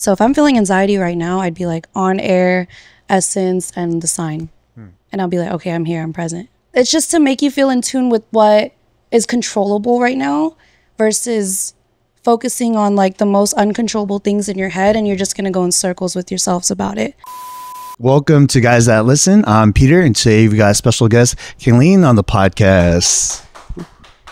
So if I'm feeling anxiety right now, I'd be like on air, essence, and the sign. And I'll be like, okay, I'm here, I'm present. It's just to make you feel in tune with what is controllable right now versus focusing on like the most uncontrollable things in your head, and you're just gonna go in circles with yourselves about it. Welcome to Guys That Listen. I'm Peter, and today we got a special guest, Kaylene, on the podcast.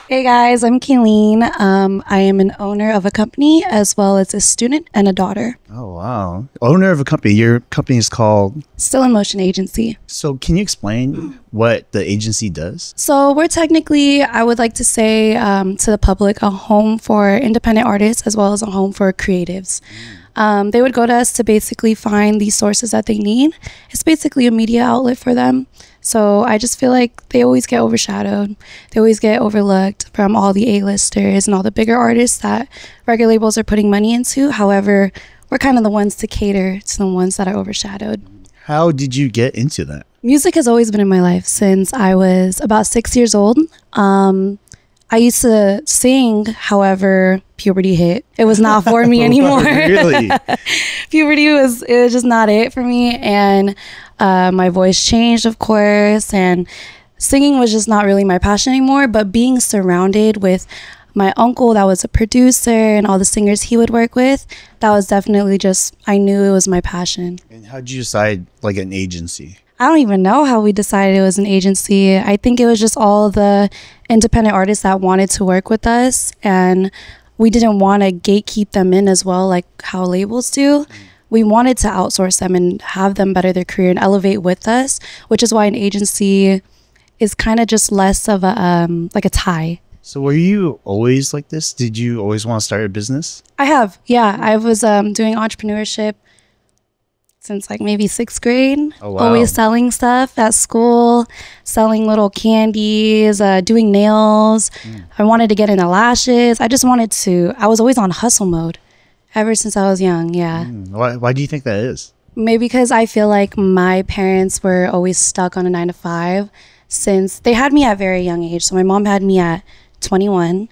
Hey guys, I'm Kaylene. I am an owner of a company as well as a student and a daughter. Oh, wow. Owner of a company. Your company is called? Still in Motion Agency. So can you explain what the agency does? So we're technically, I would like to say to the public, a home for independent artists as well as a home for creatives. They would go to us to basically find the sources that they need. It's basically a media outlet for them. So I just feel like they always get overshadowed. They always get overlooked from all the A-listers and all the bigger artists that record labels are putting money into. However, we're kind of the ones to cater to the ones that are overshadowed. How did you get into that? Music has always been in my life since I was about 6 years old. I used to sing, however, puberty hit. It was not for me anymore. Really? Puberty was just not it for me. And my voice changed, of course. And singing was just not really my passion anymore. But being surrounded with my uncle that was a producer and all the singers he would work with, that was definitely just, I knew it was my passion. And how did you decide, like, an agency? I don't even know how we decided it was an agency. I think it was just all the independent artists that wanted to work with us, and we didn't want to gatekeep them in as well, like how labels do. We wanted to outsource them and have them better their career and elevate with us, which is why an agency is kind of just less of a like a tie. So were you always like this? Did you always want to start a business? I have, yeah. I was doing entrepreneurship since like maybe 6th grade. Oh, wow. Always selling stuff at school, selling little candies, doing nails. I wanted to get into lashes. I was always on hustle mode ever since I was young. Yeah. Why do you think that is? Maybe because I feel like my parents were always stuck on a 9-to-5 since they had me at a very young age. So my mom had me at 21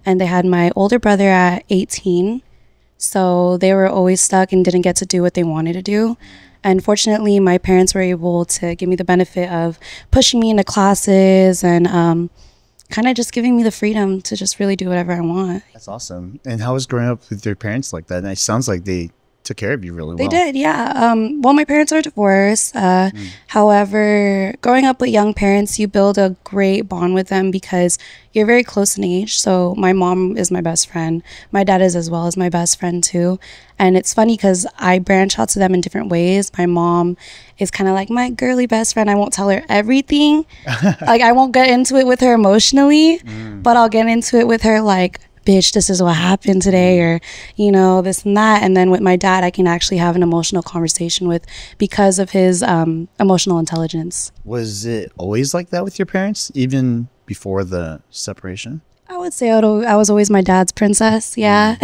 and they had my older brother at 18. So they were always stuck and didn't get to do what they wanted to do. And fortunately, my parents were able to give me the benefit of pushing me into classes and kind of just giving me the freedom to just really do whatever I want. That's awesome. And how was growing up with your parents like that? And it sounds like they took care of you really well. They did, yeah. Well, my parents are divorced. However, growing up with young parents, you build a great bond with them because you're very close in age. So my mom is my best friend. My dad is as well as my best friend too. And it's funny because I branch out to them in different ways. My mom is kind of like my girly best friend. I won't tell her everything. Like I won't get into it with her emotionally, but I'll get into it with her like, bitch, this is what happened today, or, you know, this and that. And then with my dad, I can actually have an emotional conversation with because of his emotional intelligence. Was it always like that with your parents, even before the separation? I would say I was always my dad's princess. Yeah.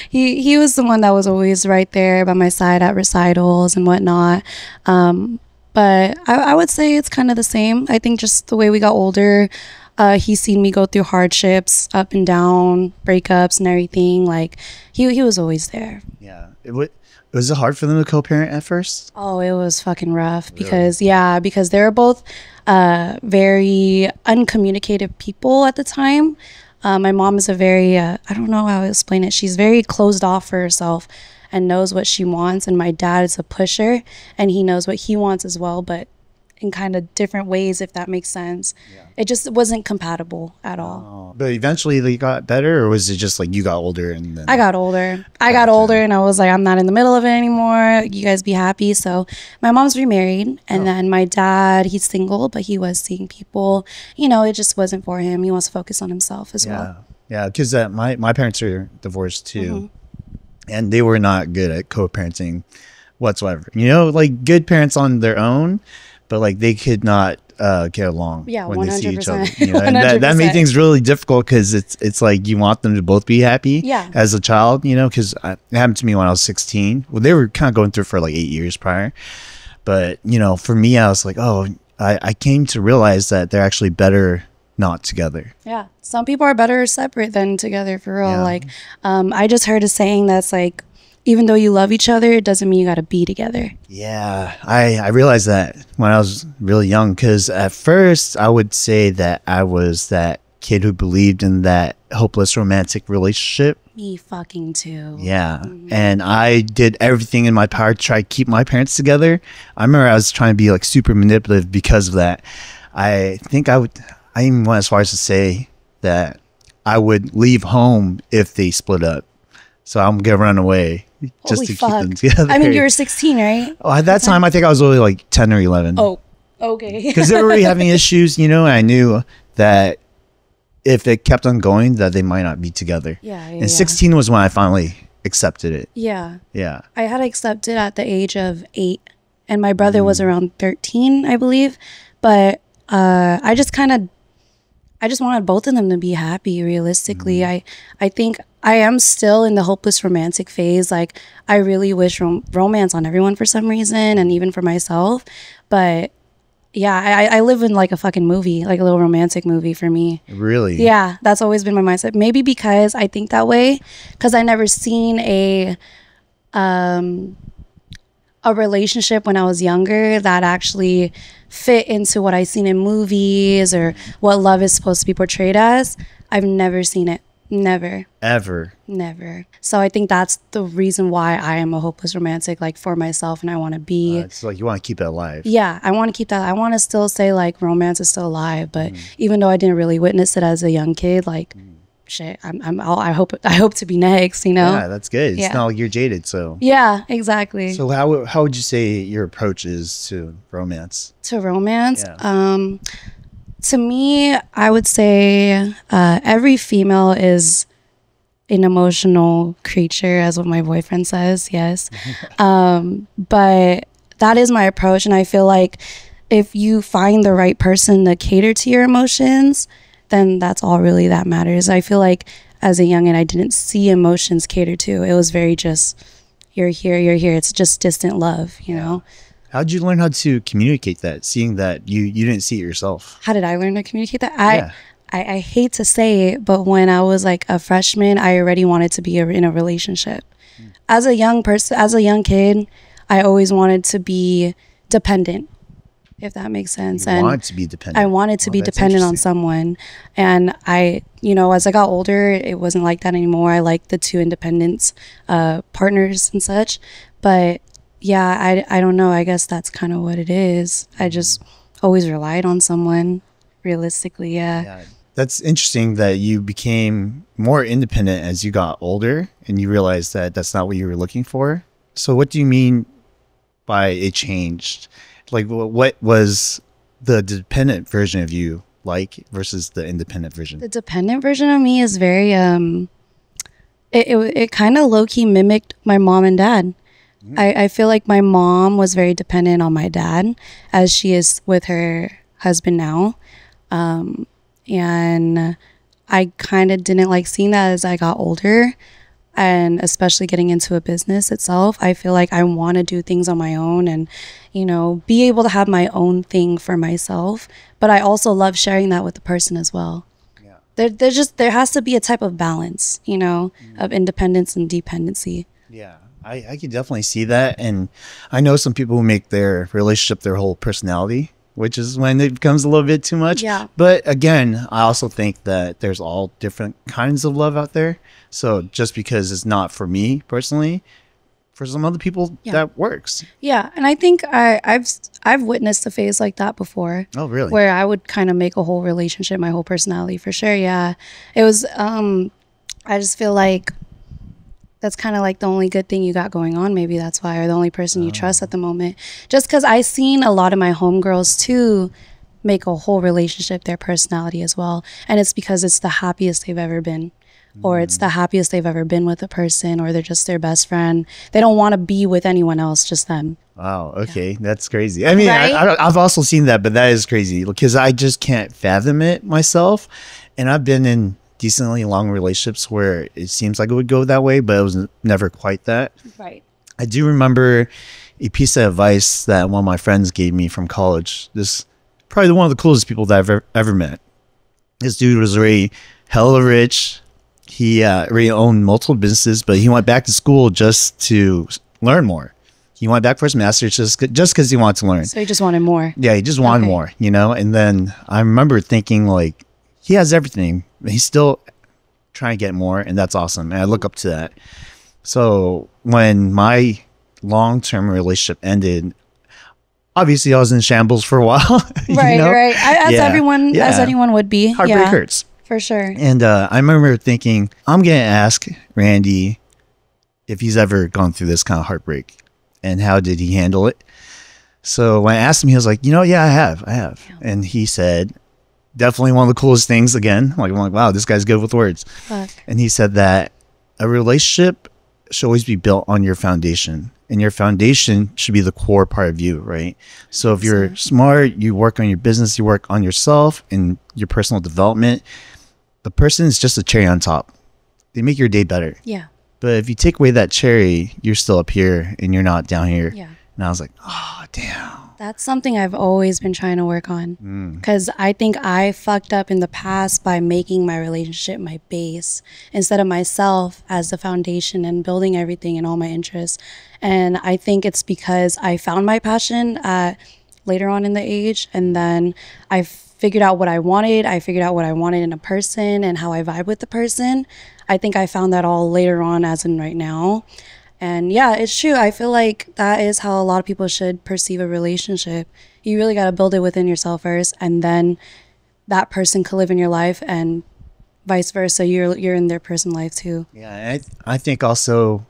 He was the one that was always right there by my side at recitals and whatnot. But I would say it's kind of the same. I think just the way we got older, he's seen me go through hardships, up and down, breakups and everything. Like he was always there. Yeah. Was it hard for them to co-parent at first? Oh, it was fucking rough because because they were both very uncommunicative people at the time. My mom is a very, I don't know how to explain it. She's very closed off for herself and knows what she wants. And my dad is a pusher and he knows what he wants as well, but in kind of different ways, if that makes sense. Yeah. It just wasn't compatible at all. Oh. But eventually they got better, or was it just like you got older and then? I got older. I got older and I was like, I'm not in the middle of it anymore. You guys be happy. So my mom's remarried and then my dad, he's single, but he was seeing people. You know, it just wasn't for him. He wants to focus on himself as well. Yeah, because my parents are divorced too. And they were not good at co-parenting whatsoever. You know, like good parents on their own, but like they could not get along when 100%. they see each other. You know? And that made things really difficult because it's like you want them to both be happy as a child, you know, because it happened to me when I was 16. Well, they were kind of going through for like 8 years prior. But, you know, for me, I was like, oh, I came to realize that they're actually better not together. Yeah. Some people are better separate than together for real. Like, I just heard a saying that's like, even though you love each other, it doesn't mean you got to be together. Yeah, I realized that when I was really young, because at first I would say that I was that kid who believed in that hopeless romantic relationship. Me fucking too. Yeah. And I did everything in my power to try to keep my parents together. I remember I was trying to be like super manipulative because of that. I think I even went as far as to say that I would leave home if they split up. So I'm going to run away just to keep them together. I mean, you were 16, right? Oh, at that time, I think I was only like 10 or 11. Oh, okay. Because they were already having issues, and I knew that if it kept on going, that they might not be together. Yeah. And 16 was when I finally accepted it. Yeah. Yeah. I had accepted at the age of 8, and my brother was around 13, I believe. But I just wanted both of them to be happy, realistically. I think I am still in the hopeless romantic phase. Like, I really wish romance on everyone for some reason, and even for myself. But yeah, I live in like a fucking movie, like a little romantic movie for me. Really? Yeah, that's always been my mindset. Maybe because I think that way, because I never seen a relationship when I was younger that actually fit into what I seen in movies or what love is supposed to be portrayed as. I've never seen it. Never. Ever. Never. So I think that's the reason why I am a hopeless romantic, like, for myself, and I want to be. It's like you want to keep it alive. Yeah, I want to keep that. I want to still say like romance is still alive, but even though I didn't really witness it as a young kid, like, shit, I hope to be next. Yeah, that's good. It's not like you're jaded, so. Yeah, exactly. So how would you say your approach is to romance? To romance, Yeah. To me, I would say every female is an emotional creature, as what my boyfriend says. Yes. But that is my approach. And I feel like if you find the right person to cater to your emotions, then that's all really that matters. I feel like as a youngin', I didn't see emotions catered to. It was very just, you're here. It's just distant love, you know? How did you learn how to communicate that, seeing that you didn't see it yourself? How did I learn to communicate that? I hate to say it, but when I was like a freshman, I already wanted to be in a relationship. As a young person, as a young kid, I always wanted to be dependent, if that makes sense. You wanted to be dependent. I wanted to be dependent on someone. And as I got older, it wasn't like that anymore. I liked the two independent partners and such. But yeah, I don't know. I guess that's kind of what it is. I just always relied on someone, realistically. Yeah. That's interesting that you became more independent as you got older and you realized that that's not what you were looking for. So what do you mean by it changed? Like, what was the dependent version of you like versus the independent version? The dependent version of me is very, it kind of low-key mimicked my mom and dad. I feel like my mom was very dependent on my dad, as she is with her husband now. And I kind of didn't like seeing that as I got older, and especially getting into a business itself. I feel like I want to do things on my own and, be able to have my own thing for myself. But I also love sharing that with the person as well. Yeah. There has to be a type of balance, of independence and dependency. Yeah. I can definitely see that. And I know some people who make their relationship their whole personality, which is when it becomes a little bit too much. Yeah. But again, I also think that there's all different kinds of love out there. So just because it's not for me personally, for some other people, that works. Yeah. And I think I've witnessed a phase like that before. Oh, really? Where I would kind of make a whole relationship my whole personality, for sure. Yeah. It was, I just feel like that's kind of like the only good thing you got going on. Maybe that's why, or the only person you trust at the moment. Just because I seen a lot of my homegirls too make a whole relationship their personality as well. And it's because it's the happiest they've ever been. Or it's the happiest they've ever been with a person, or they're just their best friend. They don't want to be with anyone else, just them. Wow. Okay. Yeah. That's crazy. I mean, right? I've also seen that, but that is crazy because I just can't fathom it myself. And I've been in decently long relationships where it seems like it would go that way, but it was never quite that. Right. I do remember a piece of advice that one of my friends gave me from college. This probably one of the coolest people that I've ever met. This dude was already hella rich. he already owned multiple businesses, but he went back to school just to learn more. He went back for his master's just because he wanted to learn. So he just wanted more. Yeah, he just wanted more, you know? And then I remember thinking, like, he has everything. He's still trying to get more, and that's awesome. And I look up to that. So when my long-term relationship ended, obviously I was in shambles for a while. Right, you know? Right. As anyone would be. Heartbreak hurts. For sure. And I remember thinking, I'm going to ask Randy if he's ever gone through this kind of heartbreak and how did he handle it. So when I asked him, he was like, yeah, I have. Yeah. And he said, definitely one of the coolest things again. Like, I'm like, wow, this guy's good with words. Fuck. And he said that a relationship should always be built on your foundation. And your foundation should be the core part of you, right? So if you're smart, you work on your business, you work on yourself and your personal development. The person is just a cherry on top. They make your day better. Yeah. But if you take away that cherry, you're still up here and you're not down here. Yeah. And I was like, oh, damn. That's something I've always been trying to work on. Because I think I fucked up in the past by making my relationship my base instead of myself as the foundation and building everything and all my interests. And I think it's because I found my passion later on in the age. And then I figured out what I wanted. I figured out what I wanted in a person and how I vibe with the person. I think I found that all later on as in right now. And yeah, it's true. I feel like that is how a lot of people should perceive a relationship. You really got to build it within yourself first, and then that person could live in your life and vice versa. You're in their person's life too. Yeah, I think also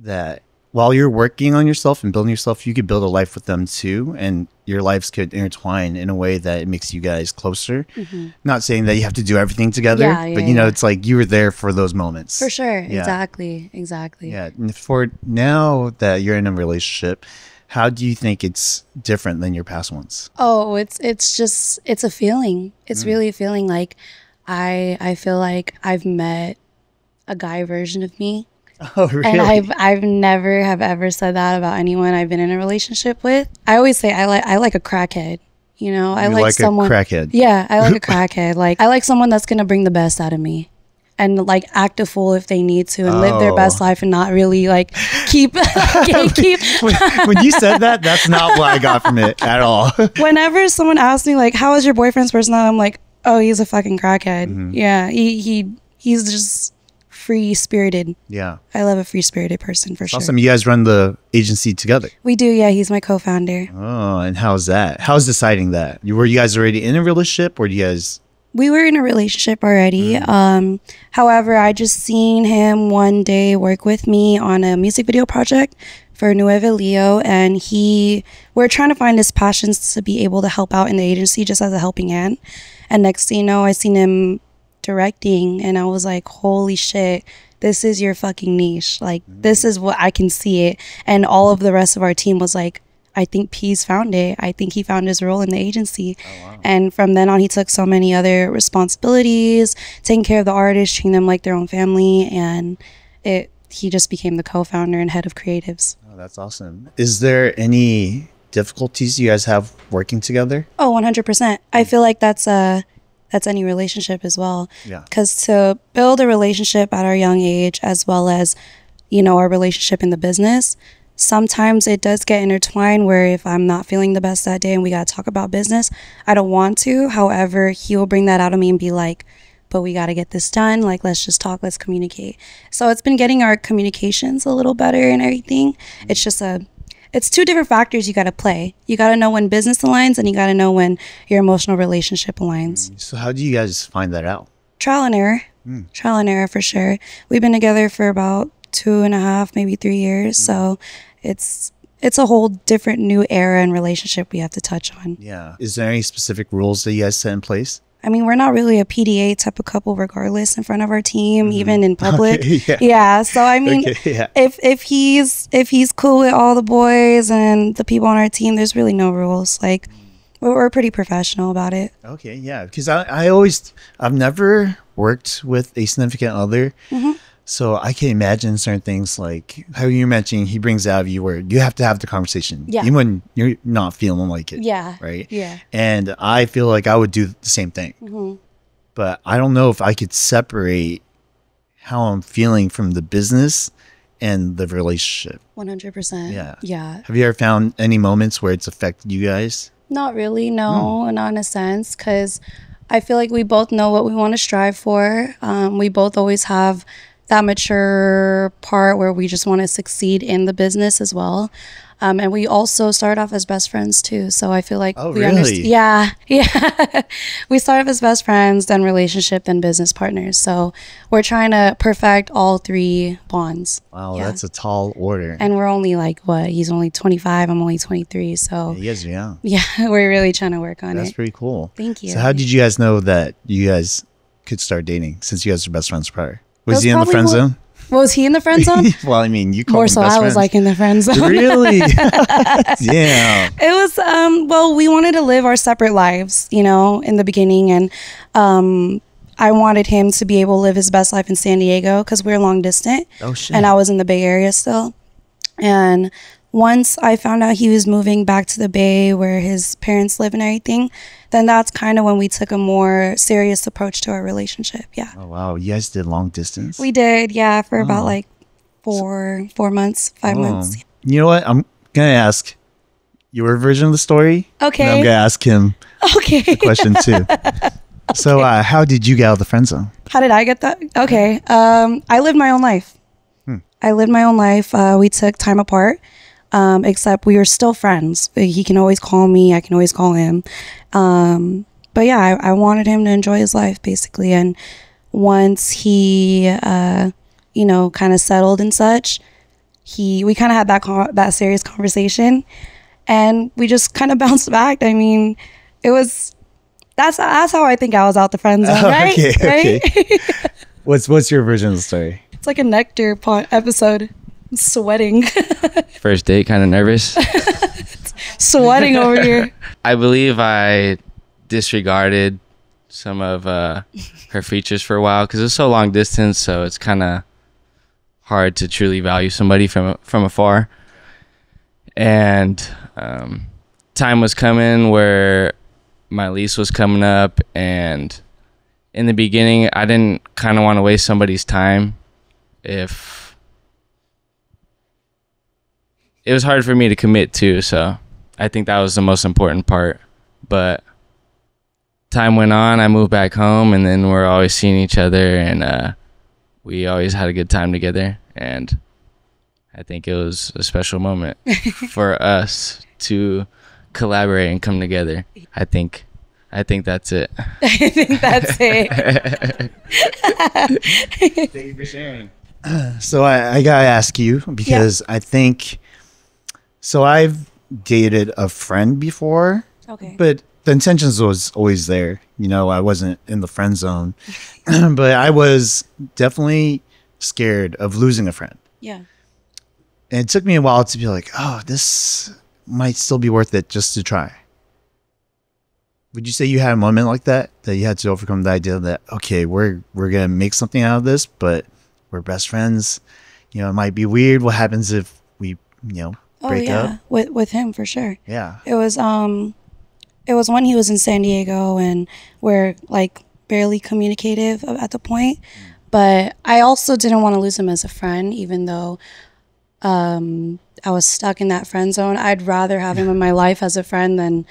that while you're working on yourself and building yourself, you could build a life with them too. And your lives could intertwine in a way that it makes you guys closer. Not saying that you have to do everything together, but you know, it's like you were there for those moments. For sure. Yeah. Exactly. Yeah. And for now that you're in a relationship, how do you think it's different than your past ones? Oh, it's a feeling. It's really a feeling. Like I feel like I've met a guy version of me. Oh, really? And I've never have ever said that about anyone I've been in a relationship with. I always say I like a crackhead. You know, I like someone. A crackhead. Yeah, I like a crackhead. Like I like someone that's gonna bring the best out of me, and like act a fool if they need to, and live their best life, and not really like keep gatekeep. When you said that, that's not what I got from it at all. Whenever someone asks me like, "How is your boyfriend's personality?" I'm like, "Oh, he's a fucking crackhead." Yeah, he's just free-spirited. Yeah. I love a free-spirited person for sure. Awesome. You guys run the agency together. We do, yeah. He's my co-founder. Oh, and how's that? How's deciding that? Were you guys already in a relationship, or do you guys... We were in a relationship already. However, I just seen him one day work with me on a music video project for Nueve Leo, and we're trying to find his passions to be able to help out in the agency just as a helping hand. And next thing you know, I seen him directing, and I was like, holy shit, this is your fucking niche. Like, this is what I can see it. And all of the rest of our team was like, I think P's found it. I think he found his role in the agency. Oh, wow. And from then on, he took so many other responsibilities, taking care of the artists, treating them like their own family, and he just became the co-founder and head of creatives. Oh, that's awesome. Is there any difficulties you guys have working together? Oh, 100%. I feel like that's any relationship as well. Yeah. Because to build a relationship at our young age, as well as, you know, our relationship in the business, sometimes it does get intertwined where if I'm not feeling the best that day and we got to talk about business, I don't want to. However, he will bring that out of me and be like, but we got to get this done. Like, let's just talk, let's communicate. So it's been getting our communications a little better and everything. It's just it's two different factors you got to play. You got to know when business aligns, and you got to know when your emotional relationship aligns. So how do you guys find that out? Trial and error. Trial and error for sure. We've been together for about 2.5, maybe 3 years. So it's a whole different new era and relationship we have to touch on. Yeah. Is there any specific rules that you guys set in place? I mean, we're not really a PDA type of couple regardless in front of our team, even in public. Okay, yeah. So I mean, if he's cool with all the boys and the people on our team, there's really no rules. Like, we're pretty professional about it. Okay, yeah. Because I've never worked with a significant other. So I can imagine certain things like how you're mentioning he brings out of you where you have to have the conversation. Yeah. Even when you're not feeling like it. Yeah. Right? Yeah. And I feel like I would do the same thing. But I don't know if I could separate how I'm feeling from the business and the relationship. 100%. Yeah. Have you ever found any moments where it's affected you guys? Not really, no, not in a sense, because I feel like we both know what we want to strive for. We both always have that mature part where we just want to succeed in the business as well. And we also started off as best friends too. So I feel like we really? Yeah. We started off as best friends, then relationship, then business partners. So we're trying to perfect all 3 bonds. Wow, that's a tall order. And we're only like, what? He's only 25. I'm only 23. So you guys are young. Yeah, we're really trying to work on it. That's pretty cool. Thank you. So how did you guys know that you guys could start dating since you guys were best friends prior? Was he in the friend zone? Was he in the friend zone? Well, I mean, you called more him so best I friends. was like in the friend zone. Really? Yeah. It was well, we wanted to live our separate lives, you know, in the beginning, and I wanted him to be able to live his best life in San Diego because we're long distance. Oh shit. And I was in the Bay Area still. And once I found out he was moving back to the Bay where his parents live and everything, then that's kind of when we took a more serious approach to our relationship. Yeah. Oh wow, you guys did long distance? We did, yeah, for about like 4 months, 5 months. You know what? I'm gonna ask your version of the story. Okay. And I'm gonna ask him the question too. So how did you get out of the friend zone? How did I get that? Okay. I lived my own life. We took time apart. Except we were still friends. He can always call me. I can always call him. But yeah, I wanted him to enjoy his life basically. And once he, you know, kind of settled and such, we kind of had that serious conversation, and we just kind of bounced back. I mean, that's how I think I was out the friend zone, right? Okay. What's your version of the story? It's like a nectar episode. I'm sweating. First date, kind of nervous. Sweating over here. I believe I disregarded some of her features for a while because it's so long distance, so it's kind of hard to truly value somebody from afar. And time was coming where my lease was coming up, and in the beginning, I didn't kind of want to waste somebody's time. If it was hard for me to commit to, so I think that was the most important part. But time went on, I moved back home, and then we're always seeing each other, and we always had a good time together. And I think it was a special moment for us to collaborate and come together. I think that's it. I think that's it. Thank you for sharing. So I gotta ask you, because I think, so I've dated a friend before, but the intentions was always there. You know, I wasn't in the friend zone, but I was definitely scared of losing a friend. Yeah. And it took me a while to be like, oh, this might still be worth it just to try. Would you say you had a moment like that you had to overcome the idea that, okay, we're gonna make something out of this, but we're best friends. You know, it might be weird. What happens if we, break up? With him for sure. Yeah. It was when he was in San Diego, and we're like barely communicative at the point. But I also didn't want to lose him as a friend, even though I was stuck in that friend zone. I'd rather have him in my life as a friend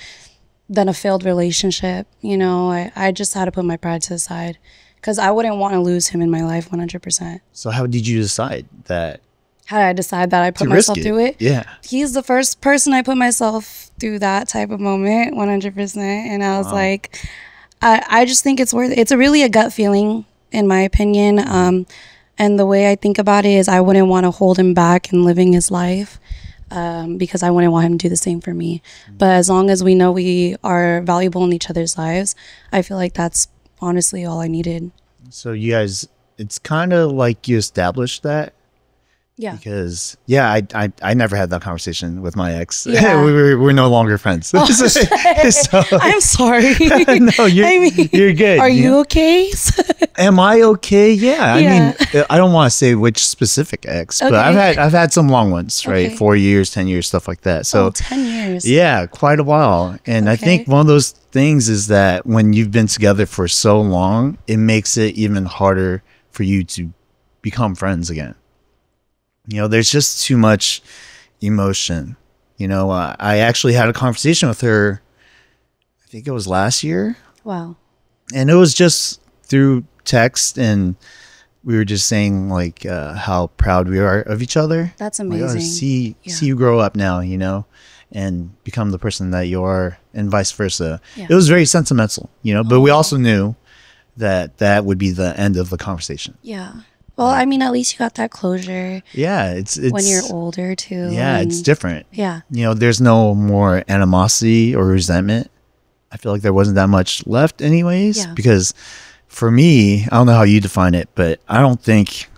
than a failed relationship. You know, I just had to put my pride to the side because I wouldn't want to lose him in my life 100%. So how did you decide that? How did I decide that I put myself through it? Yeah. He's the first person I put myself through that type of moment, 100%. And I was like, I just think it's worth it. It's really a gut feeling, in my opinion. And the way I think about it is I wouldn't want to hold him back in living his life. Because I wouldn't want him to do the same for me. But as long as we know we are valuable in each other's lives, I feel like that's honestly all I needed. So you guys, it's kind of like you established that. Yeah. Because I never had that conversation with my ex. Yeah. we're no longer friends. Oh, so, I'm sorry. No, you're good. Are you okay? Am I okay? Yeah. I mean, I don't want to say which specific ex, but I've had some long ones, right? 4 years, 10 years, stuff like that. So 10 years. Yeah, quite a while. And I think one of those things is that when you've been together for so long, it makes it even harder for you to become friends again. You know, there's just too much emotion. You know, I actually had a conversation with her, I think it was last year. Wow. And it was just through text, and we were just saying like how proud we are of each other. That's amazing. Like, see you grow up now, you know, and become the person that you are, and vice versa. Yeah. It was very sentimental, you know, but we also knew that that would be the end of the conversation. Yeah. Well, I mean, at least you got that closure. Yeah, it's when you're older too. Yeah, it's different. Yeah. You know, there's no more animosity or resentment. I feel like there wasn't that much left anyways, because for me, I don't know how you define it, but I don't think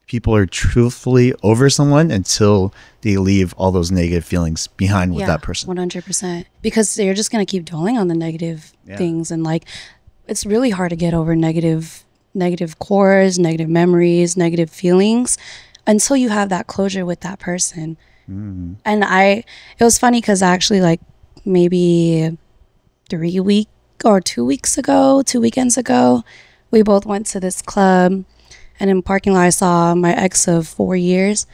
people are truthfully over someone until they leave all those negative feelings behind with that person. 100%. Because they're just going to keep dwelling on the negative things. And like, it's really hard to get over negative cores, negative memories, negative feelings until you have that closure with that person. And it was funny because actually like maybe 2 weekends ago, we both went to this club, and in parking lot I saw my ex of 4 years,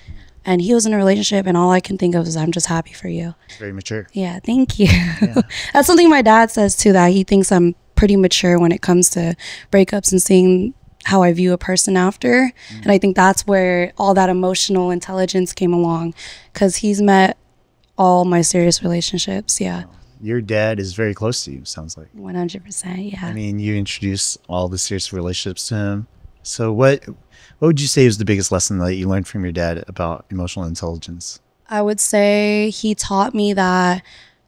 and he was in a relationship, and all I can think of is I'm just happy for you. Very mature. Yeah, thank you. Yeah. That's something my dad says too, that he thinks I'm pretty mature when it comes to breakups and seeing how I view a person after. And I think that's where all that emotional intelligence came along, because he's met all my serious relationships. Yeah. Your dad is very close to you, sounds like. 100%, yeah. I mean, you introduced all the serious relationships to him. So what would you say was the biggest lesson that you learned from your dad about emotional intelligence? I would say he taught me that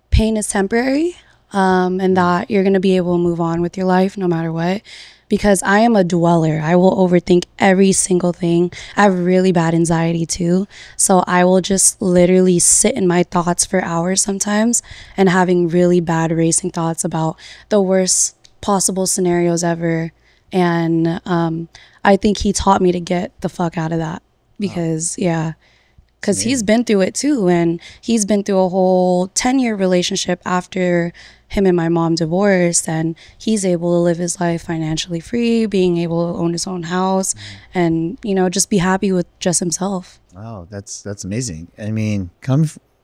pain is temporary, and that you're going to be able to move on with your life no matter what. Because I am a dweller. I will overthink every single thing. I have really bad anxiety too. So I will just literally sit in my thoughts for hours sometimes, and having really bad racing thoughts about the worst possible scenarios ever. And I think he taught me to get the fuck out of that, because because he's been through it too. And he's been through a whole 10-year relationship after him and my mom divorced, and he's able to live his life financially free, being able to own his own house, and, you know, just be happy with just himself. Wow, that's amazing. I mean,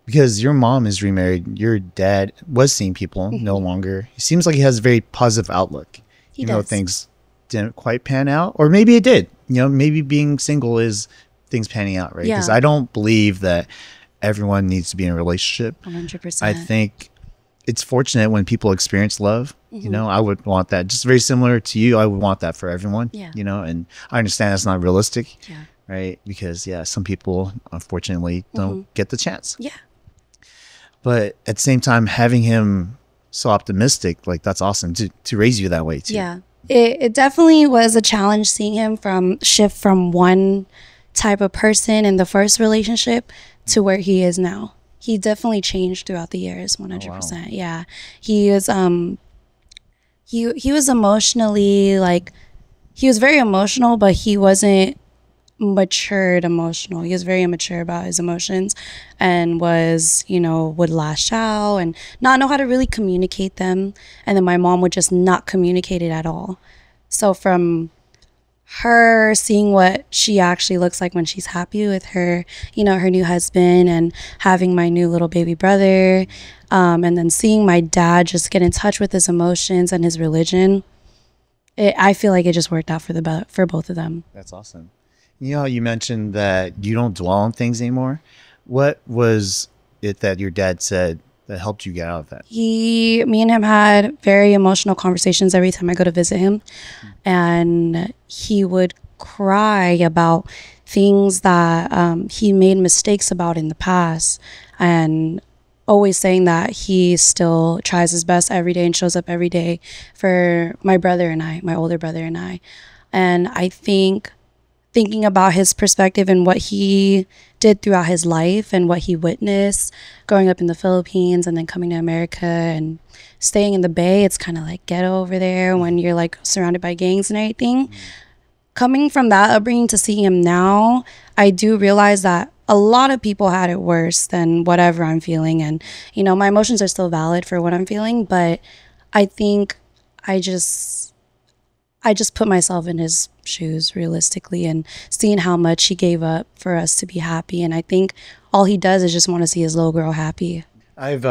because your mom is remarried, your dad was seeing people no longer. He seems like he has a very positive outlook. He does. Though things didn't quite pan out, or maybe it did. You know, maybe being single is things panning out, right? Because I don't believe that everyone needs to be in a relationship. 100%. I think it's fortunate when people experience love. You know, I would want that. Just very similar to you, I would want that for everyone. You know, and I understand that's not realistic, right? Because some people unfortunately don't get the chance. But at the same time, having him so optimistic, like, that's awesome to raise you that way too. It definitely was a challenge seeing him shift from one type of person in the first relationship to where he is now. He definitely changed throughout the years, 100%. Oh, wow. Yeah. He is he was emotionally, like, he was very emotional, but he wasn't matured emotional. He was very immature about his emotions, and was, you know, would lash out and not know how to really communicate them. And then my mom would just not communicate it at all. So from her seeing what she actually looks like when she's happy with her, you know, her new husband, and having my new little baby brother, and then seeing my dad just get in touch with his emotions and his religion, I feel like it just worked out for both of them. That's awesome. You know, you mentioned that you don't dwell on things anymore. What was it that your dad said that helped you get out of that? Me and him had very emotional conversations every time I go to visit him. And he would cry about things that he made mistakes about in the past, and always saying that he still tries his best every day and shows up every day for my brother and I, my older brother and I. And I think thinking about his perspective and what he did throughout his life and what he witnessed growing up in the Philippines and then coming to America and staying in the Bay, it's kind of like ghetto over there when you're like surrounded by gangs and everything. Coming from that upbringing to seeing him now, I do realize that a lot of people had it worse than whatever I'm feeling. And, you know, my emotions are still valid for what I'm feeling, but I think I I just put myself in his shoes realistically and seeing how much he gave up for us to be happy. And I think all he does is just want to see his little girl happy. I've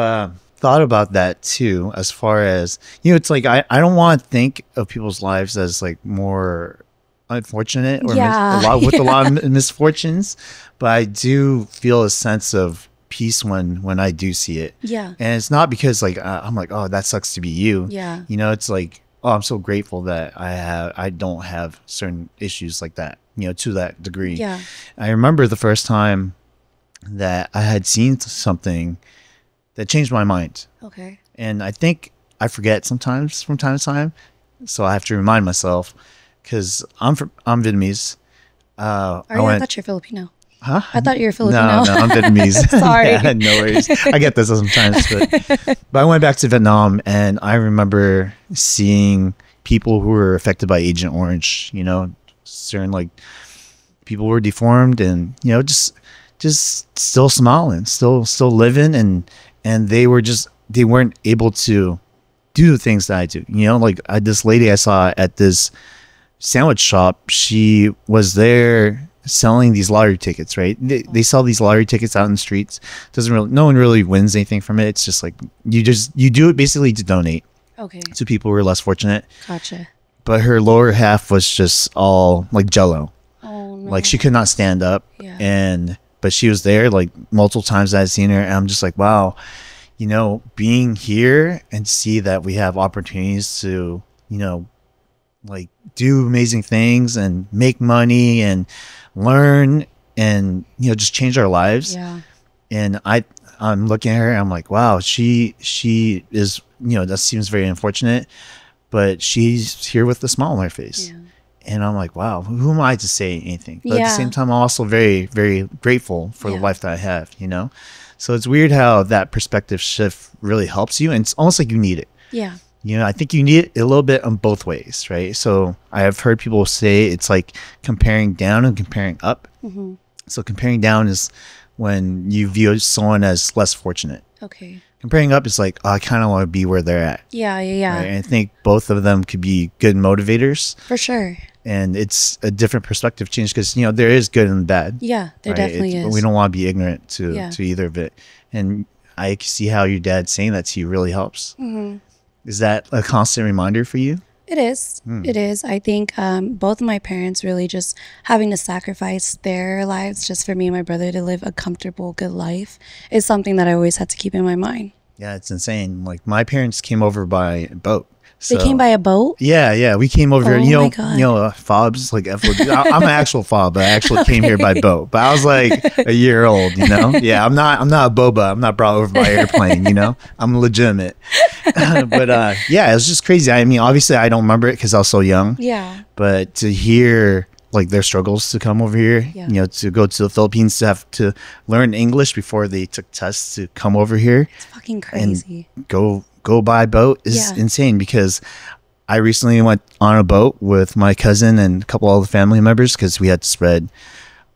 thought about that too, as far as, it's like I don't want to think of people's lives as like more unfortunate or a lot of misfortunes, but I do feel a sense of peace when I do see it. Yeah. And it's not because like I'm like, oh, that sucks to be you. Yeah. It's like, oh, I'm so grateful that I don't have certain issues like that, to that degree. Yeah. I remember the first time that I had seen something that changed my mind. Okay. And I think I forget sometimes from time to time, so I have to remind myself, because I'm Vietnamese. I thought you're Filipino. Huh? I thought you were Filipino. No, I'm Vietnamese. Sorry. Yeah, no worries. I get this sometimes. But I went back to Vietnam, and I remember seeing people who were affected by Agent Orange, certain like people were deformed and, just still smiling, still living. And they weren't able to do the things that I do. Like this lady I saw at this sandwich shop, she was there selling these lottery tickets, right? They sell these lottery tickets out in the streets. No one really wins anything from it. It's just like you do it basically to donate to people who are less fortunate. Gotcha. But her lower half was just all like jello. Oh no. Like she could not stand up. Yeah. But she was there like multiple times I'd seen her, and I'm just like, wow, being here and see that we have opportunities to, like do amazing things and make money and learn and, just change our lives. Yeah. And I'm looking at her and I'm like, wow, she is, that seems very unfortunate, but she's here with a smile on her face. Yeah. And I'm like, wow, who am I to say anything? But at the same time, I'm also very, very grateful for the life that I have, So it's weird how that perspective shift really helps you. And it's almost like you need it. Yeah. I think you need it a little bit on both ways, right? So I have heard people say it's like comparing down and comparing up. Mm-hmm. So comparing down is when you view someone as less fortunate. Okay. Comparing up is like, oh, I kind of want to be where they're at. Yeah. Right? And I think both of them could be good motivators. For sure. And it's a different perspective change because, there is good and bad. Yeah, there definitely is. We don't want to be ignorant to either of it. And I can see how your dad saying that to you really helps. Mm-hmm. Is that a constant reminder for you? It is. It is. I think both of my parents really just having to sacrifice their lives just for me and my brother to live a comfortable, good life is something that I always had to keep in my mind. Yeah, it's insane. Like my parents came over by boat. So, they came by a boat? Yeah. We came over here. Fobs, like FOD. I'm an actual fob, but I actually came here by boat. But I was like a year old, Yeah, I'm not a boba. I'm not brought over by airplane, I'm legitimate. But it was just crazy. I mean, obviously I don't remember it because I was so young. Yeah. But to hear like their struggles to come over here, to go to the Philippines, to have to learn English before they took tests to come over here. It's fucking crazy. And go by boat is insane, because I recently went on a boat with my cousin and a couple of the family members because we had to spread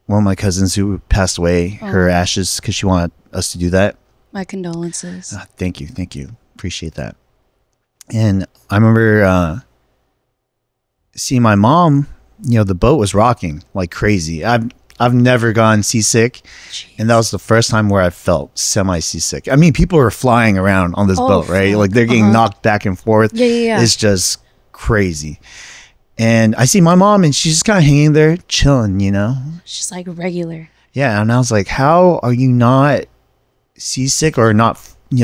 one of my cousins who passed away, her ashes, because she wanted us to do that. My condolences. Thank you. Appreciate that. And I remember seeing my mom, the boat was rocking like crazy. I've never gone seasick. Jeez. And that was the first time where I felt semi-seasick. I mean, people are flying around on this boat, right? Like they're getting knocked back and forth. Yeah. It's just crazy. And I see my mom and she's just kind of hanging there chilling, She's like regular. Yeah. And I was like, how are you not seasick or not,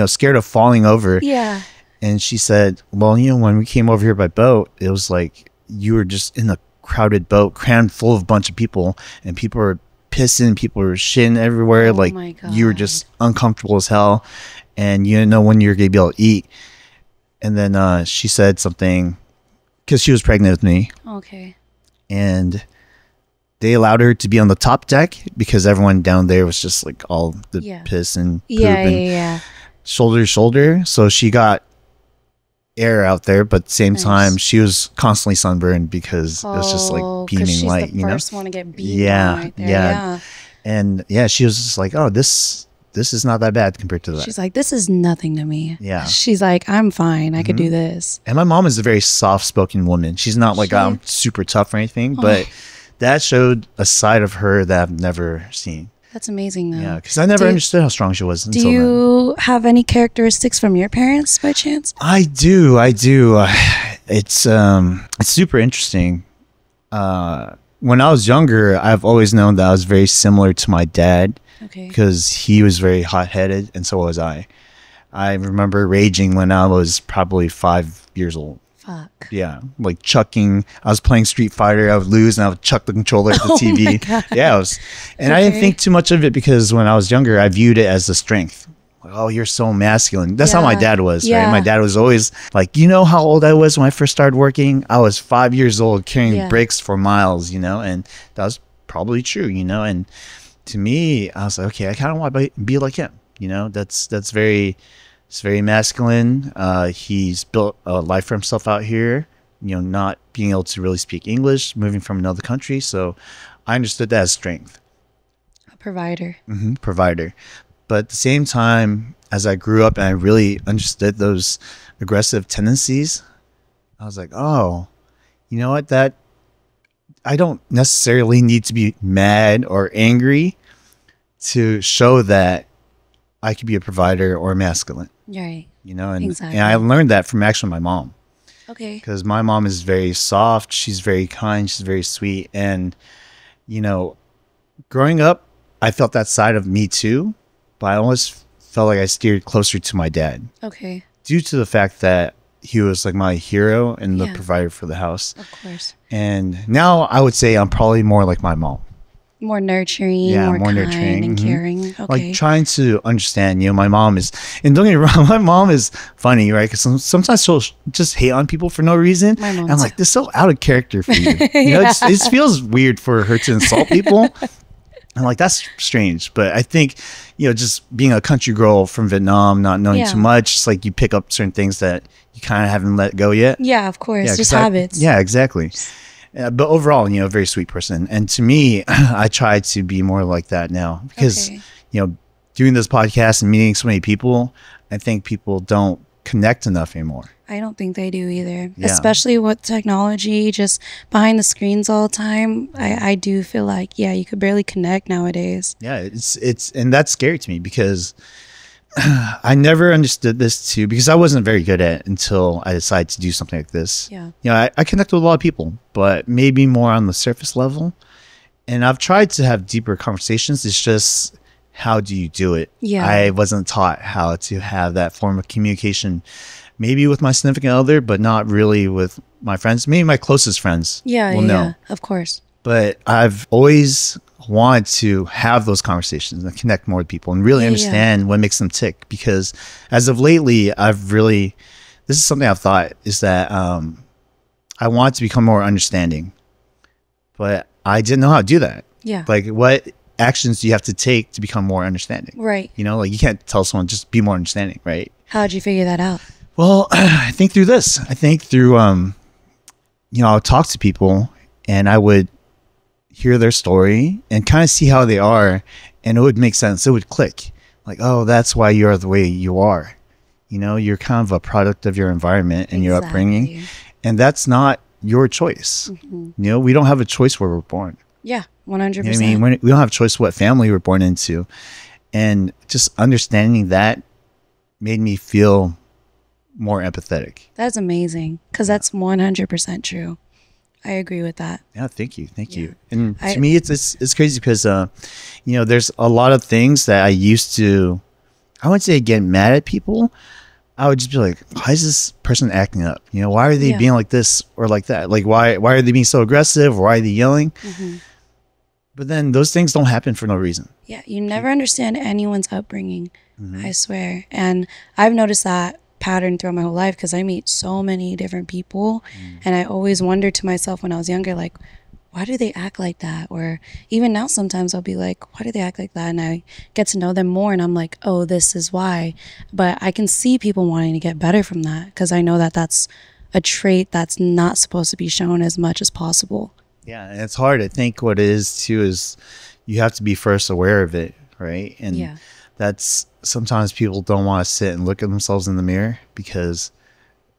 scared of falling over? Yeah. And she said, well, when we came over here by boat, it was like you were just in a crowded boat crammed full of a bunch of people, and people were pissing, people were shitting everywhere. Like you were just uncomfortable as hell, and you didn't know when you were gonna be able to eat. And then she said something because she was pregnant with me. Okay. And they allowed her to be on the top deck because everyone down there was just like all the piss and poop and shoulder to shoulder. So she got air out there, but at the same time she was constantly sunburned because it was just like beaming light. The first one to get beamed yeah. And she was just like, oh, this this is not that bad compared to that. She's like, this is nothing to me. Yeah. She's like, I'm fine. I could do this. And my mom is a very soft-spoken woman. She's not like super tough or anything, but that showed a side of her that I've never seen. That's amazing, though. Yeah, because I never understood how strong she was until then. Do you have any characteristics from your parents by chance? I do. It's super interesting. When I was younger, I've always known that I was very similar to my dad. Okay. Because he was very hot-headed, and so was I. I remember raging when I was probably 5 years old. Fuck. Yeah, like chucking. I was playing Street Fighter. I would lose, and I would chuck the controller at the TV. My God. Yeah, I didn't think too much of it because when I was younger, I viewed it as a strength. Like, oh, you're so masculine. That's how my dad was. Right? My dad was always like, you know how old I was when I first started working? I was 5 years old carrying bricks for miles, and that was probably true, and to me, I was like, okay, I kind of want to be like him. It's very masculine. He's built a life for himself out here, not being able to really speak English, moving from another country. So I understood that as strength. A provider. Provider. But at the same time, as I grew up and I really understood those aggressive tendencies, I was like, oh, you know what? That I don't necessarily need to be mad or angry to show that I could be a provider or masculine. Right. And I learned that from actually my mom. Okay. Because my mom is very soft. She's very kind. She's very sweet. And, growing up, I felt that side of me too, but I almost felt like I steered closer to my dad. Okay. Due to the fact that he was like my hero and the provider for the house. Of course. And now I would say I'm probably more like my mom. More nurturing, more kind nurturing and caring. Okay. Like trying to understand, my mom is, and don't get me wrong, my mom is funny, right? Because sometimes she'll just hate on people for no reason. My mom I'm like, this is so out of character for you. It feels weird for her to insult people. I'm like, that's strange. But I think, just being a country girl from Vietnam, not knowing too much, it's like you pick up certain things that you kind of haven't let go yet. Yeah, of course. Just habits. Yeah, exactly. But overall, a very sweet person. And to me, I try to be more like that now because, doing this podcast and meeting so many people, I think people don't connect enough anymore. I don't think they do either, especially with technology, just behind the screens all the time. I do feel like, you could barely connect nowadays. Yeah, and that's scary to me because I never understood this too, because I wasn't very good at it until I decided to do something like this. Yeah. I connect with a lot of people, but maybe more on the surface level. And I've tried to have deeper conversations. It's just, how do you do it? Yeah. I wasn't taught how to have that form of communication, maybe with my significant other, but not really with my friends. Maybe my closest friends will know. Yeah, of course. But I've always wanted to have those conversations and connect more with people and really understand what makes them tick. Because as of lately, this is something I've thought, is that I want to become more understanding. But I didn't know how to do that. Yeah. Like, what actions do you have to take to become more understanding? Right. Like, you can't tell someone just be more understanding, right? How'd you figure that out? Well, I think through this. I think through, I would talk to people and I would hear their story and kind of see how they are, and it would make sense. It would click. Like, oh, that's why you're the way you are. You're kind of a product of your environment and your upbringing, and that's not your choice. We don't have a choice where we're born. Yeah, 100%. I mean, we don't have a choice what family we're born into, and just understanding that made me feel more empathetic. That's amazing, because that's 100% true. I agree with that. Yeah, thank you. And to me, it's crazy because, there's a lot of things that I used to, I wouldn't say get mad at people. I would just be like, why is this person acting up? Why are they being like this or like that? Like, why are they being so aggressive? Or why are they yelling? But then those things don't happen for no reason. Yeah, you never understand anyone's upbringing, I swear. And I've noticed that pattern throughout my whole life because I meet so many different people, and I always wondered to myself when I was younger, like, why do they act like that? Or even now sometimes I'll be like, why do they act like that? And I get to know them more and I'm like, oh, this is why. But I can see people wanting to get better from that because I know that that's a trait that's not supposed to be shown as much as possible. Yeah, and it's hard. I think what it is too is you have to be first aware of it, right? And that's sometimes people don't want to sit and look at themselves in the mirror because,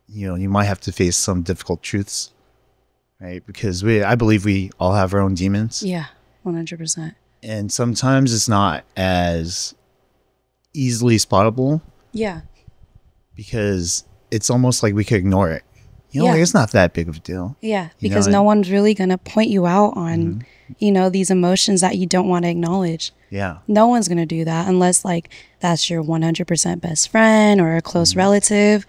you know, you might have to face some difficult truths, right? Because I believe we all have our own demons. Yeah, 100%. And sometimes it's not as easily spottable. Yeah. Because it's almost like we could ignore it. You know, like it's not that big of a deal. Yeah, because no one's really going to point you out on, you know, these emotions that you don't want to acknowledge. Yeah. No one's going to do that unless, like, that's your 100% best friend or a close relative.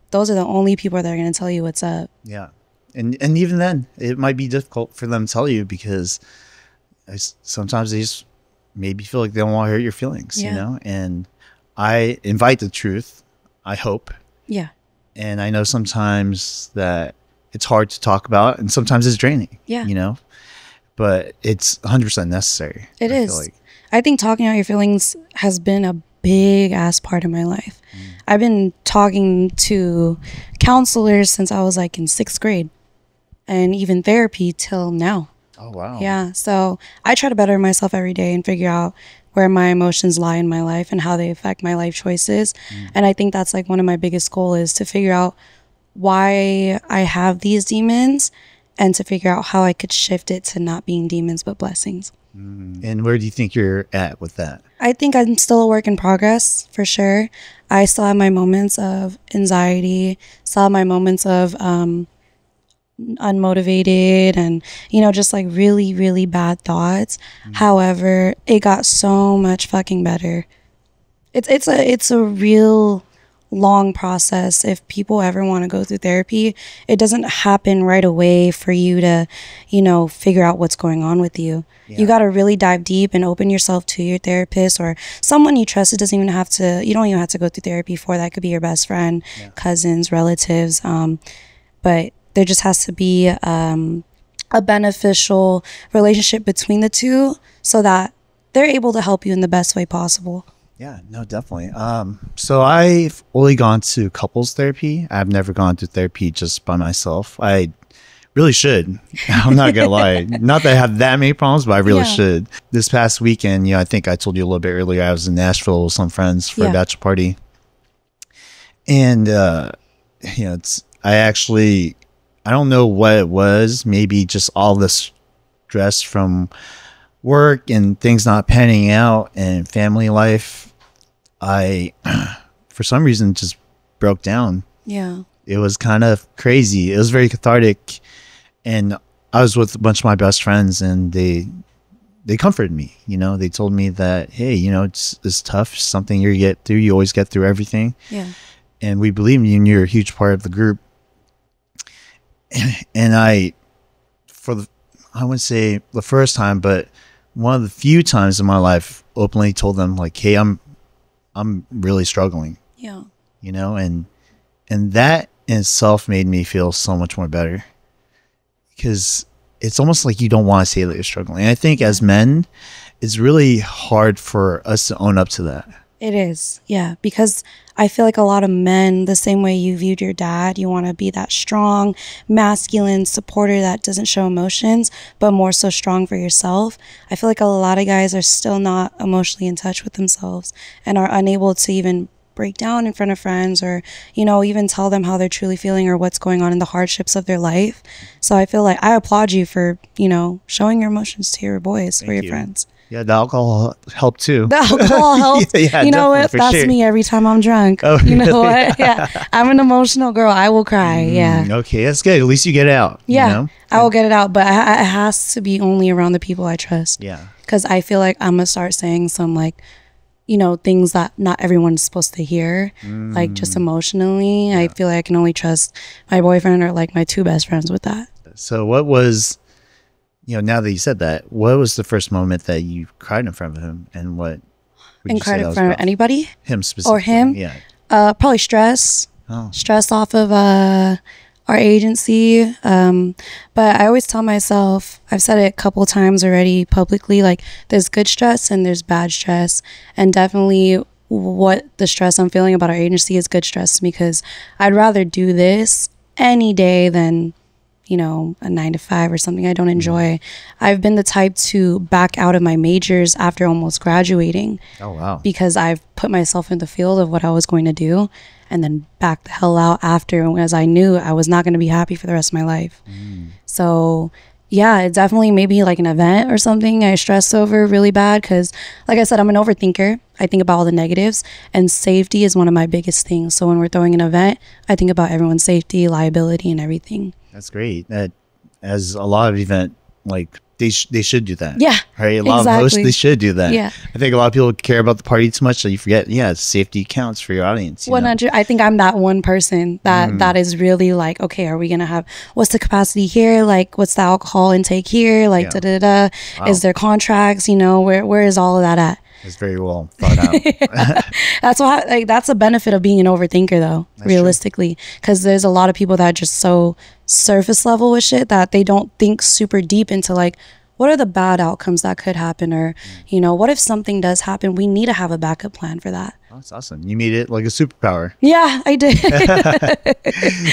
Those are the only people that are going to tell you what's up. Yeah. And even then, it might be difficult for them to tell you because sometimes they just maybe feel like they don't want to hurt your feelings, you know? And I invite the truth, I hope. Yeah. And I know sometimes that it's hard to talk about and sometimes it's draining. Yeah. You know? But it's 100% necessary. It is. I think talking out your feelings has been a big ass part of my life. I've been talking to counselors since I was like in 6th grade and even therapy till now. Oh, wow. Yeah. So I try to better myself every day and figure out where my emotions lie in my life and how they affect my life choices. And I think that's like one of my biggest goals is to figure out why I have these demons and to figure out how I could shift it to not being demons, but blessings. And where do you think you're at with that? I think I'm still a work in progress for sure. I still have my moments of anxiety, still have my moments of, unmotivated and, you know, just like really, really bad thoughts. However, it got so much fucking better. It's a real long process. If people ever want to go through therapy, it doesn't happen right away for you to, you know, figure out what's going on with you. You got to really dive deep and open yourself to your therapist or someone you trust. It doesn't even have to, you don't even have to go through therapy for that. It could be your best friend, cousins, relatives. But there just has to be a beneficial relationship between the two so that they're able to help you in the best way possible. Yeah, no, definitely. So I've only gone to couples therapy. I've never gone to therapy just by myself. I really should. I'm not going to lie. Not that I have that many problems, but I really should. This past weekend, you know, I think I told you a little bit earlier, I was in Nashville with some friends for a bachelor party. And, you know, I don't know what it was. Maybe just all this stress from work and things not panning out and family life. I, for some reason, just broke down. Yeah. It was kind of crazy. It was very cathartic. And I was with a bunch of my best friends and they comforted me. You know, they told me that, hey, you know, it's tough. It's something you get through. You always get through everything. Yeah. And we believe in you and you're a huge part of the group. And I wouldn't say the first time, but one of the few times in my life openly told them like, hey, I'm really struggling. Yeah. You know, and that in itself made me feel so much more better because it's almost like you don't want to say that you're struggling. And I think as men, it's really hard for us to own up to that. It is. Yeah. Because I feel like a lot of men, the same way you viewed your dad, you want to be that strong, masculine supporter that doesn't show emotions, but more so strong for yourself. I feel like a lot of guys are still not emotionally in touch with themselves and are unable to even break down in front of friends or, you know, even tell them how they're truly feeling or what's going on in the hardships of their life. So I feel like I applaud you for, you know, showing your emotions to your boys or your friends. Yeah, the alcohol helped too. The alcohol helped. Yeah, you know what? That's me every time I'm drunk. Oh, you know really? What? Yeah. I'm an emotional girl. I will cry. Yeah. Okay, that's good. At least you get it out. Yeah. You know? I will get it out, but it has to be only around the people I trust. Yeah. Because I feel like I'm going to start saying some like, you know, things that not everyone's supposed to hear, like just emotionally. Yeah. I feel like I can only trust my boyfriend or like my 2 best friends with that. So what was... You know, now that you said that, what was the first moment that you cried in front of him, and what? And cried in front of anybody? Him specifically, or him? Yeah. Probably stress. Stress off of our agency. But I always tell myself, I've said it a couple times already publicly, like there's good stress and there's bad stress, and definitely what the stress I'm feeling about our agency is good stress to me because I'd rather do this any day than you know, a 9 to 5 or something I don't enjoy. I've been the type to back out of my majors after almost graduating. Oh, wow. Because I've put myself in the field of what I was going to do and then back the hell out after, as I knew I was not going to be happy for the rest of my life. So yeah, it definitely maybe like an event or something I stress over really bad because, like I said, I'm an overthinker. I think about all the negatives, and safety is one of my biggest things. So when we're throwing an event, I think about everyone's safety, liability, and everything. That's great. That, as a lot of event, like they should do that. Yeah, right. A lot of hosts, they should do that. Yeah, I think a lot of people care about the party too much, so you forget. Yeah, safety counts for your audience. 100. I think I'm that one person that is really like, okay, are we gonna have, what's the capacity here? Like, what's the alcohol intake here? Like, Wow. Is there contracts? You know, where is all of that at? It's very well thought out. That's why, like, that's a benefit of being an overthinker, though. That's realistically, because there's a lot of people that are just so surface level with shit that they don't think super deep into like, what are the bad outcomes that could happen, or you know, what if something does happen? We need to have a backup plan for that. Oh, that's awesome. You made it like a superpower. Yeah, I did.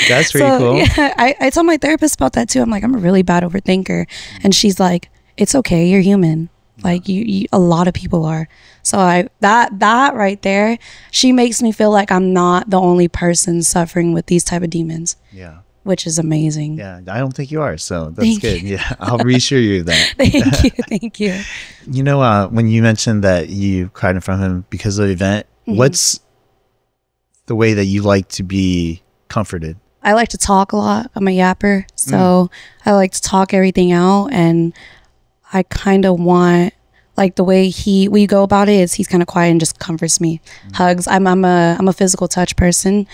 That's pretty cool. Yeah, I told my therapist about that too. I'm like, I'm a really bad overthinker, and she's like, it's okay, you're human. Like you a lot of people are. So that right there, she makes me feel like I'm not the only person suffering with these type of demons. Yeah. Which is amazing. Yeah, I don't think you are. So that's good. Yeah, I'll reassure you of that. Thank you. You know, when you mentioned that you cried in front of him because of the event, what's the way that you like to be comforted? I like to talk a lot. I'm a yapper. So I like to talk everything out, and I kind of want, like, the way we go about it is he's kind of quiet and just comforts me. Hugs. I'm a physical touch person.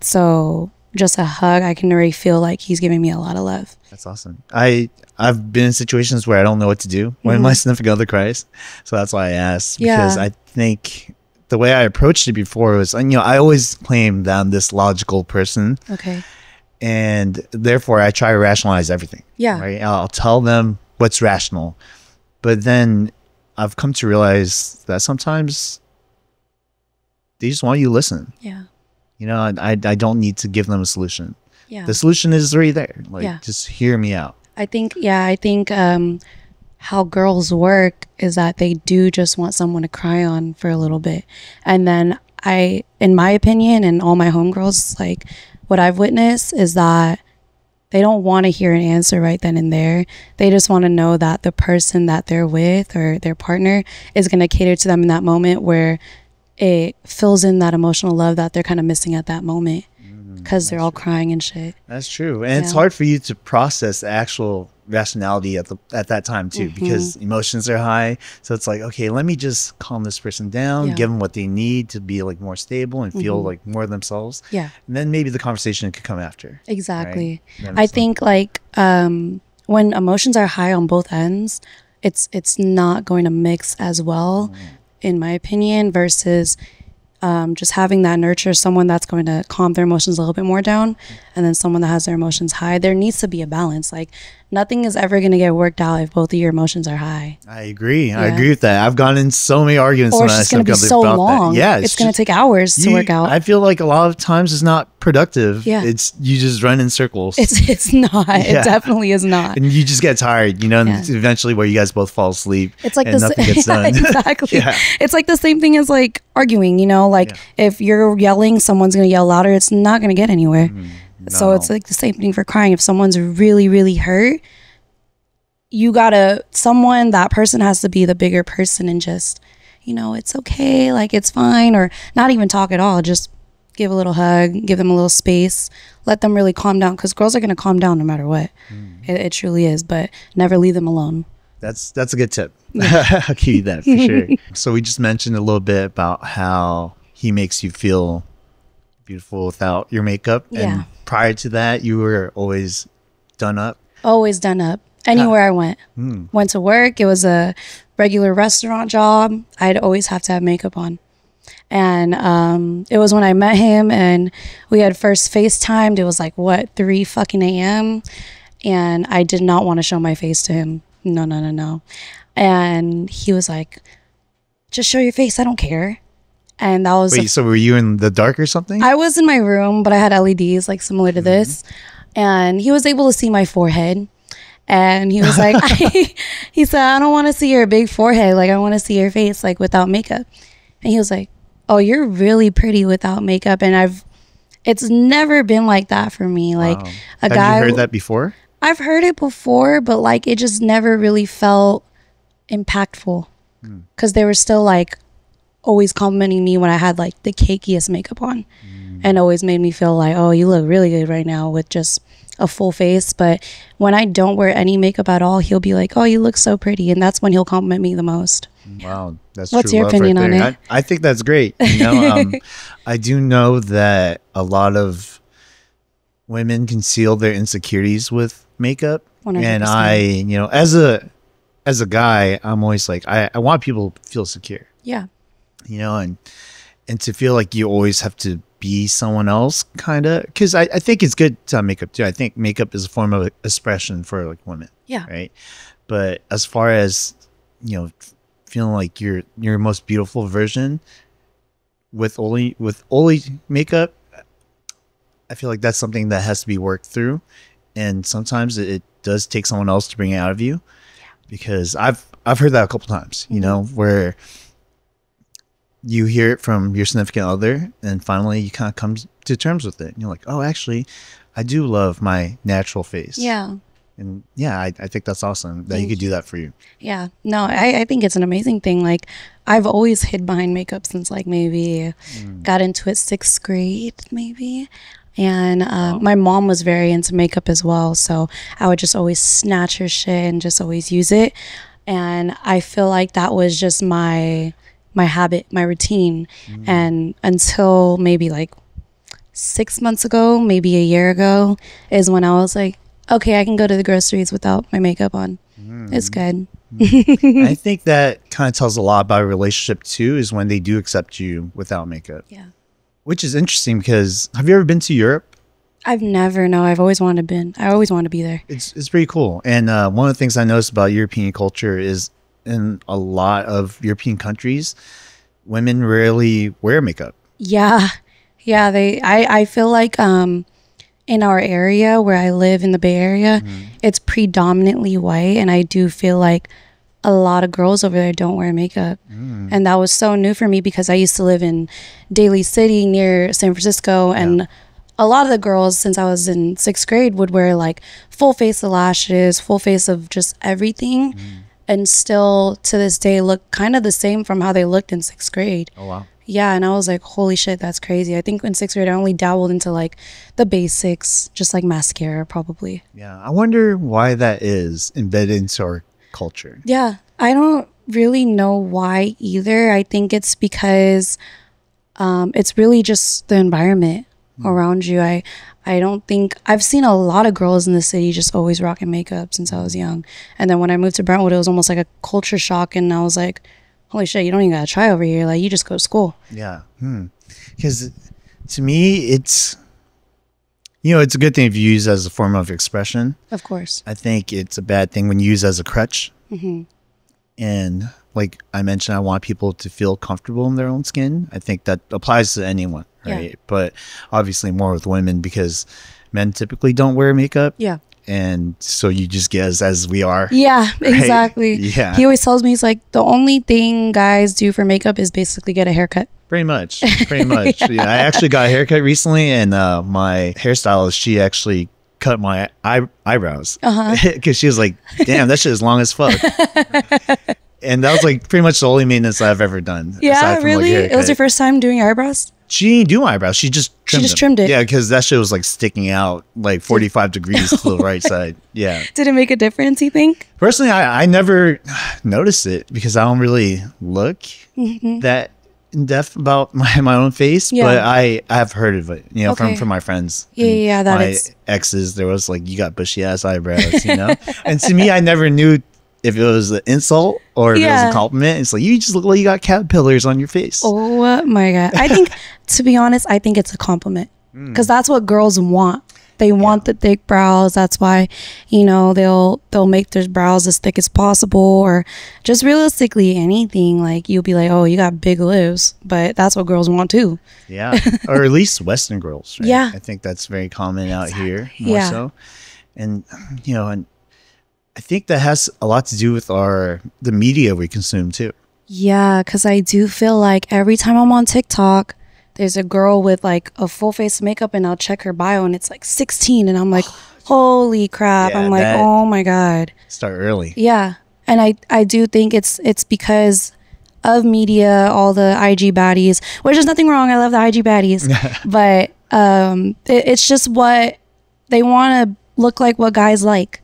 So just a hug, I can already feel like he's giving me a lot of love. That's awesome. I've been in situations where I don't know what to do when my significant other cries. So that's why I asked, because I think the way I approached it before was, you know, I always claim that I'm this logical person. Okay. And therefore I try to rationalize everything. Yeah. Right. I'll tell them what's rational. But then I've come to realize that sometimes they just want you to listen. Yeah. You know, I don't need to give them a solution. Yeah. The solution is already there. Like, just hear me out. I think how girls work is that they do just want someone to cry on for a little bit. And then in my opinion, and all my homegirls, like, what I've witnessed is that they don't want to hear an answer right then and there. They just want to know that the person that they're with or their partner is going to cater to them in that moment, where it fills in that emotional love that they're kind of missing at that moment, because they're all crying and shit. That's true. And it's hard for you to process the actual rationality at that time too, because emotions are high. So it's like, okay, let me just calm this person down, give them what they need to be like more stable and feel like more themselves. Yeah. And then maybe the conversation could come after. Exactly. Right? I think like when emotions are high on both ends, it's not going to mix as well, in my opinion, versus just having that nurture someone that's going to calm their emotions a little bit more down, and then someone that has their emotions high. There needs to be a balance. Like, nothing is ever going to get worked out if both of your emotions are high. I agree. I agree with that. I've gotten in so many arguments. Or it's just going to be so long. That. Yeah, it's going to take hours to work out. I feel like a lot of times it's not productive. Yeah. It's, you just run in circles. It's not. It definitely is not. And you just get tired, you know, and eventually where you guys both fall asleep. It's like nothing gets done. Exactly. It's like the same thing as like arguing, you know, like if you're yelling, someone's going to yell louder. It's not going to get anywhere. No. So it's like the same thing for crying. If someone's really, really hurt, that person has to be the bigger person and just, you know, it's okay, like it's fine, or not even talk at all. Just give a little hug, give them a little space, let them really calm down, because girls are going to calm down no matter what. It truly is, but never leave them alone. That's a good tip. I'll give you that for sure. So we just mentioned a little bit about how he makes you feel beautiful without your makeup. And prior to that, you were always done up? Always done up. Anywhere I went. Went to work. It was a regular restaurant job. I'd always have to have makeup on. And it was when I met him and we had first FaceTimed. It was like, 3 fucking a.m. And I did not want to show my face to him. No. And he was like, just show your face. I don't care. And that was... Wait, so were you in the dark or something? I was in my room, but I had LEDs like similar to this. And he was able to see my forehead. And he was like, he said, I don't want to see your big forehead. Like, I want to see your face, like, without makeup. And he was like, oh, you're really pretty without makeup. And it's never been like that for me. Like, wow. Have you heard that before? I've heard it before, but like, it just never really felt impactful. Because they were still like always complimenting me when I had like the cakiest makeup on, and always made me feel like, oh, you look really good right now with just a full face. But when I don't wear any makeup at all, he'll be like, oh, you look so pretty, and that's when he'll compliment me the most. Wow, that's what's true your opinion on it? I think that's great. You know, I do know that a lot of women conceal their insecurities with makeup, 100%. And I, you know, as a guy, I'm always like, I want people to feel secure. Yeah. You know, and to feel like you always have to be someone else, kind of, because I think it's good to have makeup too. I think makeup is a form of expression for like women. Yeah. Right. But as far as, you know, feeling like your most beautiful version with only makeup, I feel like that's something that has to be worked through, and sometimes it does take someone else to bring it out of you. Because I've heard that a couple times, you know, where you hear it from your significant other, and finally you kind of come to terms with it. And you're like, oh, actually, I do love my natural face. Yeah. And yeah, I think that's awesome that he could do that for you. Yeah. No, I think it's an amazing thing. Like, I've always hid behind makeup since like maybe got into it 6th grade, maybe. And my mom was very into makeup as well. So I would just always snatch her shit and just always use it. And I feel like that was just my habit, my routine. And until maybe like 6 months ago, maybe a year ago, is when I was like, okay, I can go to the groceries without my makeup on. It's good. I think that kind of tells a lot about a relationship too, is when they do accept you without makeup. Yeah. Which is interesting, because have you ever been to Europe? I've never, no. I've always wanted to be there. It's pretty cool. And one of the things I noticed about European culture is in a lot of European countries, women rarely wear makeup. Yeah. Yeah. I feel like in our area where I live in the Bay Area, it's predominantly white. And I do feel like a lot of girls over there don't wear makeup. And that was so new for me, because I used to live in Daly City near San Francisco, and a lot of the girls, since I was in 6th grade, would wear like full face of lashes, full face of just everything, and still to this day look kind of the same from how they looked in 6th grade. Oh wow. Yeah, and I was like, holy shit, that's crazy. I think in 6th grade I only dabbled into like the basics, just like mascara probably. Yeah, I wonder why that is embedded into our culture. Yeah, I don't really know why either. I think it's because it's really just the environment around you. I don't think I've seen a lot of girls in the city just always rocking makeup since I was young. And then when I moved to Brentwood, it was almost like a culture shock, and I was like, holy shit, you don't even gotta try over here. Like, you just go to school. Yeah. Because to me, it's, you know, it's a good thing if you use it as a form of expression. Of course. I think it's a bad thing when you use it as a crutch. And like I mentioned, I want people to feel comfortable in their own skin. I think that applies to anyone, right? Yeah. But obviously more with women, because men typically don't wear makeup. Yeah. And so you just get as we are. Yeah, right? Exactly. Yeah. He always tells me, he's like, the only thing guys do for makeup is basically get a haircut. Pretty much. Yeah. I actually got a haircut recently, and my hairstylist, she actually cut my eyebrows, because she was like, damn, that shit is long as fuck. And that was like pretty much the only maintenance I've ever done. Yeah, really? Like, it was your first time doing your eyebrows? She didn't do my eyebrows. She just trimmed it. Yeah, because that shit was like sticking out like 45 degrees to the right side. Yeah. Did it make a difference, you think? Personally, I never noticed it, because I don't really look that in depth about my own face. Yeah. But I have heard of it, you know, from my friends. Yeah, that my exes. There was like, you got bushy ass eyebrows, you know. And to me, I never knew if it was an insult or if it was a compliment. It's like, you just look like you got caterpillars on your face. Oh my God. I think, to be honest, I think it's a compliment, because that's what girls want. They want the thick brows. That's why, they'll make their brows as thick as possible, or just realistically anything. Like, you'll be like, oh, you got big lips, but that's what girls want too. Yeah. Or at least Western girls, right? Yeah. I think that's very common out here, more so. And, and I think that has a lot to do with the media we consume too. Yeah, because I do feel like every time I'm on TikTok, there's a girl with like a full face of makeup, and I'll check her bio and it's like 16, and I'm like, holy crap. I'm like, oh my God. Start early. Yeah. And I do think it's because of media, all the IG baddies, which is nothing wrong. I love the IG baddies. But it's just what they want to look like, what guys like.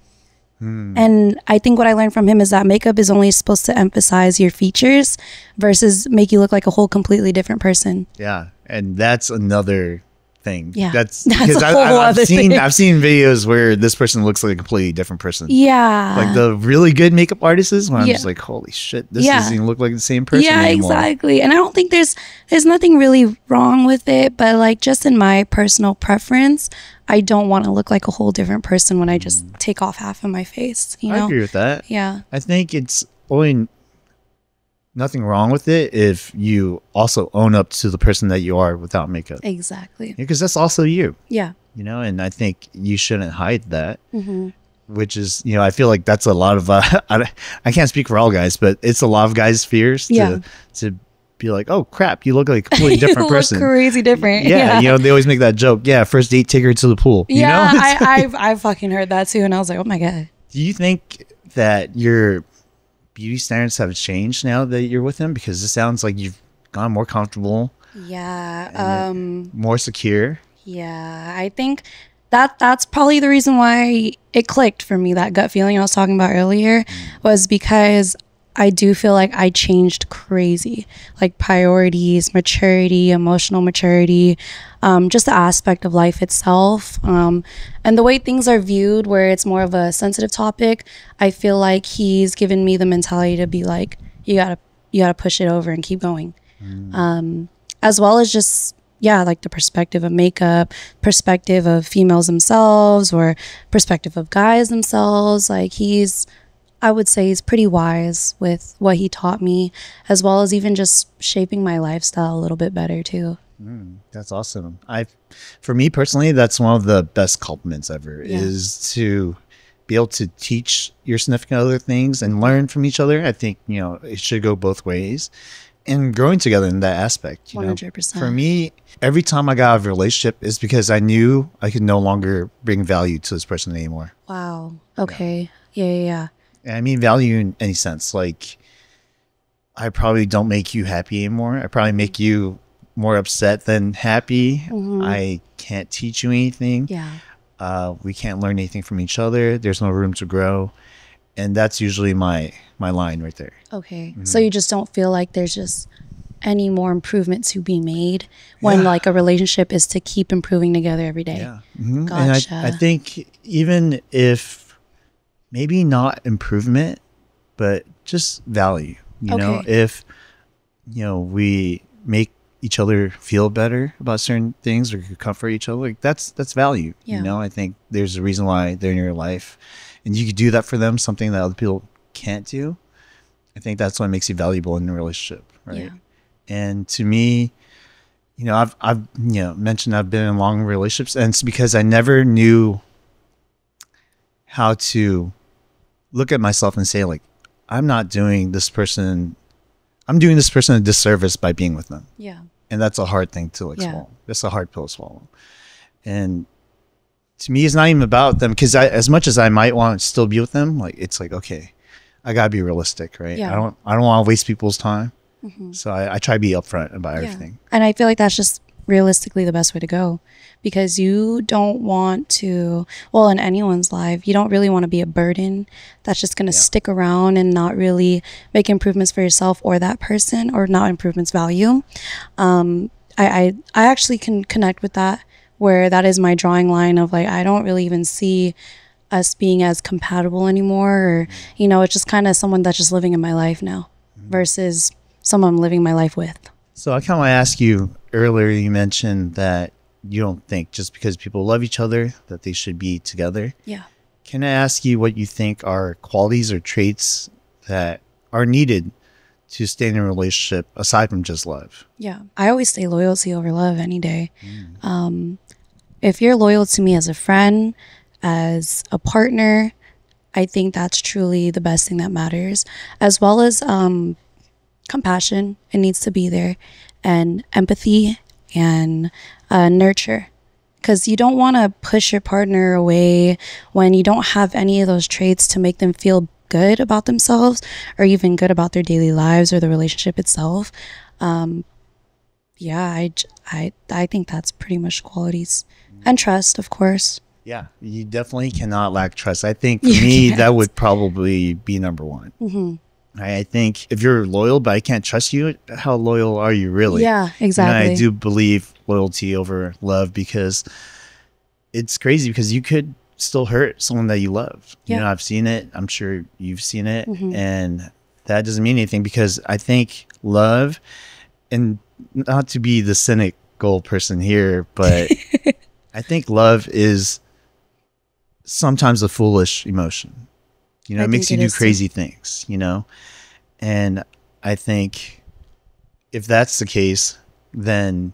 And I think what I learned from him is that makeup is only supposed to emphasize your features versus make you look like a whole completely different person. Yeah. And that's another thing. Yeah. That's because I've seen videos where this person looks like a completely different person. Yeah. Like the really good makeup artists where I'm just like, holy shit, this doesn't even look like the same person anymore. Exactly. And I don't think there's nothing really wrong with it, but like just in my personal preference, I don't want to look like a whole different person when I just take off half of my face. I agree with that. Yeah. I think it's only nothing wrong with it if you also own up to the person that you are without makeup. Exactly. Because that's also you. Yeah. And I think you shouldn't hide that. Which is, I feel like that's a lot of, I can't speak for all guys, but it's a lot of guys' fears to be like, oh crap, you look like a completely different person. Crazy different. Yeah. They always make that joke. Yeah. First date, take her to the pool. I fucking heard that too. And I was like, oh my God. Do you think that your beauty standards have changed now that you're with him? Because it sounds like you've gone more comfortable. Yeah. More secure. Yeah. I think that's probably the reason why it clicked for me. That gut feeling I was talking about earlier was because I do feel like I changed crazy, like priorities, maturity, emotional maturity, just the aspect of life itself. And the way things are viewed, where it's more of a sensitive topic, I feel like he's given me the mentality to be like, you gotta push it over and keep going. As well as just, like the perspective of makeup, perspective of females themselves, or perspective of guys themselves. Like I would say he's pretty wise with what he taught me, as well as even just shaping my lifestyle a little bit better too. That's awesome. For me personally, that's one of the best compliments ever, is to be able to teach your significant other things and learn from each other. I think, it should go both ways, and growing together in that aspect. 100%. For me, every time I got out of a relationship is because I knew I could no longer bring value to this person anymore. Wow. Okay. Yeah. I mean value in any sense. Like, I probably don't make you happy anymore. I probably make you more upset than happy. I can't teach you anything. Yeah. We can't learn anything from each other. There's no room to grow. And that's usually my line right there. Okay. So you just don't feel like there's just any more improvement to be made when like a relationship is to keep improving together every day. Yeah. Gotcha. And I think even if maybe not improvement, but just value, if, we make each other feel better about certain things or comfort each other, like that's value. I think there's a reason why they're in your life, and you could do that for them, something that other people can't do. I think that's what makes you valuable in a relationship. Right. Yeah. And to me, I've mentioned I've been in long relationships, and it's because I never knew how to look at myself and say, like, I'm doing this person a disservice by being with them. Yeah. And that's a hard thing to swallow. That's a hard pill to swallow. And to me, it's not even about them, because as much as I might want to still be with them, like, it's like, okay, I gotta be realistic, right? Yeah. I don't want to waste people's time. So I try to be upfront about everything. And I feel like that's just realistically the best way to go, because you don't want to, well, in anyone's life, you don't really want to be a burden that's just going to stick around and not really make improvements for yourself or that person, or not improvements value. I actually can connect with that, where that is my drawing line of like, I don't really even see us being as compatible anymore, or, it's just kind of someone that's just living in my life now versus someone I'm living my life with. So I kind of want to ask you, earlier you mentioned that you don't think just because people love each other that they should be together. Yeah. Can I ask you what you think are qualities or traits that are needed to stay in a relationship aside from just love? Yeah. I always say loyalty over love any day. If you're loyal to me as a friend, as a partner, I think that's truly the best thing that matters, as well as compassion. It needs to be there, and empathy and nurture, because you don't want to push your partner away when you don't have any of those traits to make them feel good about themselves or even good about their daily lives or the relationship itself. Yeah, I think that's pretty much qualities. And trust, of course. Yeah, you definitely cannot lack trust. I think for me, that would probably be number one. I think if you're loyal, but I can't trust you, how loyal are you really? Yeah, exactly. And I do believe loyalty over love, because it's crazy, because you could still hurt someone that you love. Yeah. You know, I've seen it. I'm sure you've seen it. And that doesn't mean anything, because I think love, and not to be the cynical person here, but I think love is sometimes a foolish emotion. You know, it makes you do crazy things, you know? And I think if that's the case, then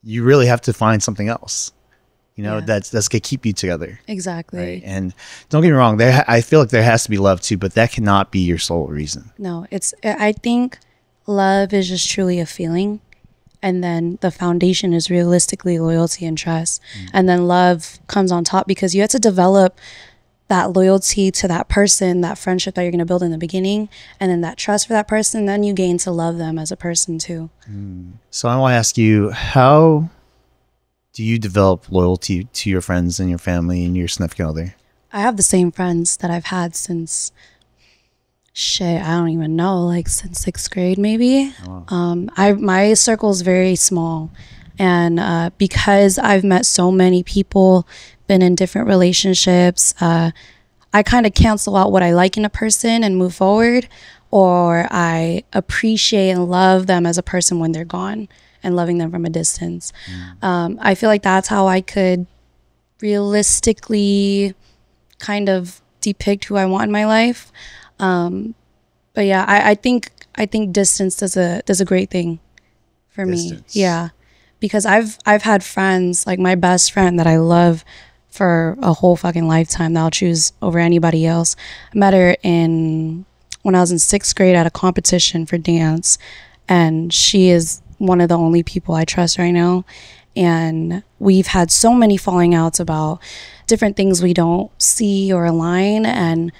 you really have to find something else, you know, that's going to keep you together. Exactly. Right? And don't get me wrong, I feel like there has to be love too, but that cannot be your sole reason. No, I think love is just truly a feeling. And then the foundation is realistically loyalty and trust. And then love comes on top, because you have to develop that loyalty to that person, that friendship that you're going to build in the beginning, and then that trust for that person. Then you gain to love them as a person too. So I want to ask you, how do you develop loyalty to your friends and your family and your significant other? I have the same friends that I've had since, I don't even know, like since 6th grade maybe. My circle is very small, and because I've met so many people, been in different relationships, I kind of cancel out what I like in a person and move forward, or I appreciate and love them as a person when they're gone and loving them from a distance. I feel like that's how I could realistically kind of depict who I want in my life. But yeah, I think distance does a great thing for me. Yeah, because I've had friends, like my best friend that I love for a whole fucking lifetime, that I'll choose over anybody else. I met her when I was in 6th grade at a competition for dance, and she is one of the only people I trust right now. And we've had so many falling outs about different things we don't see or align, and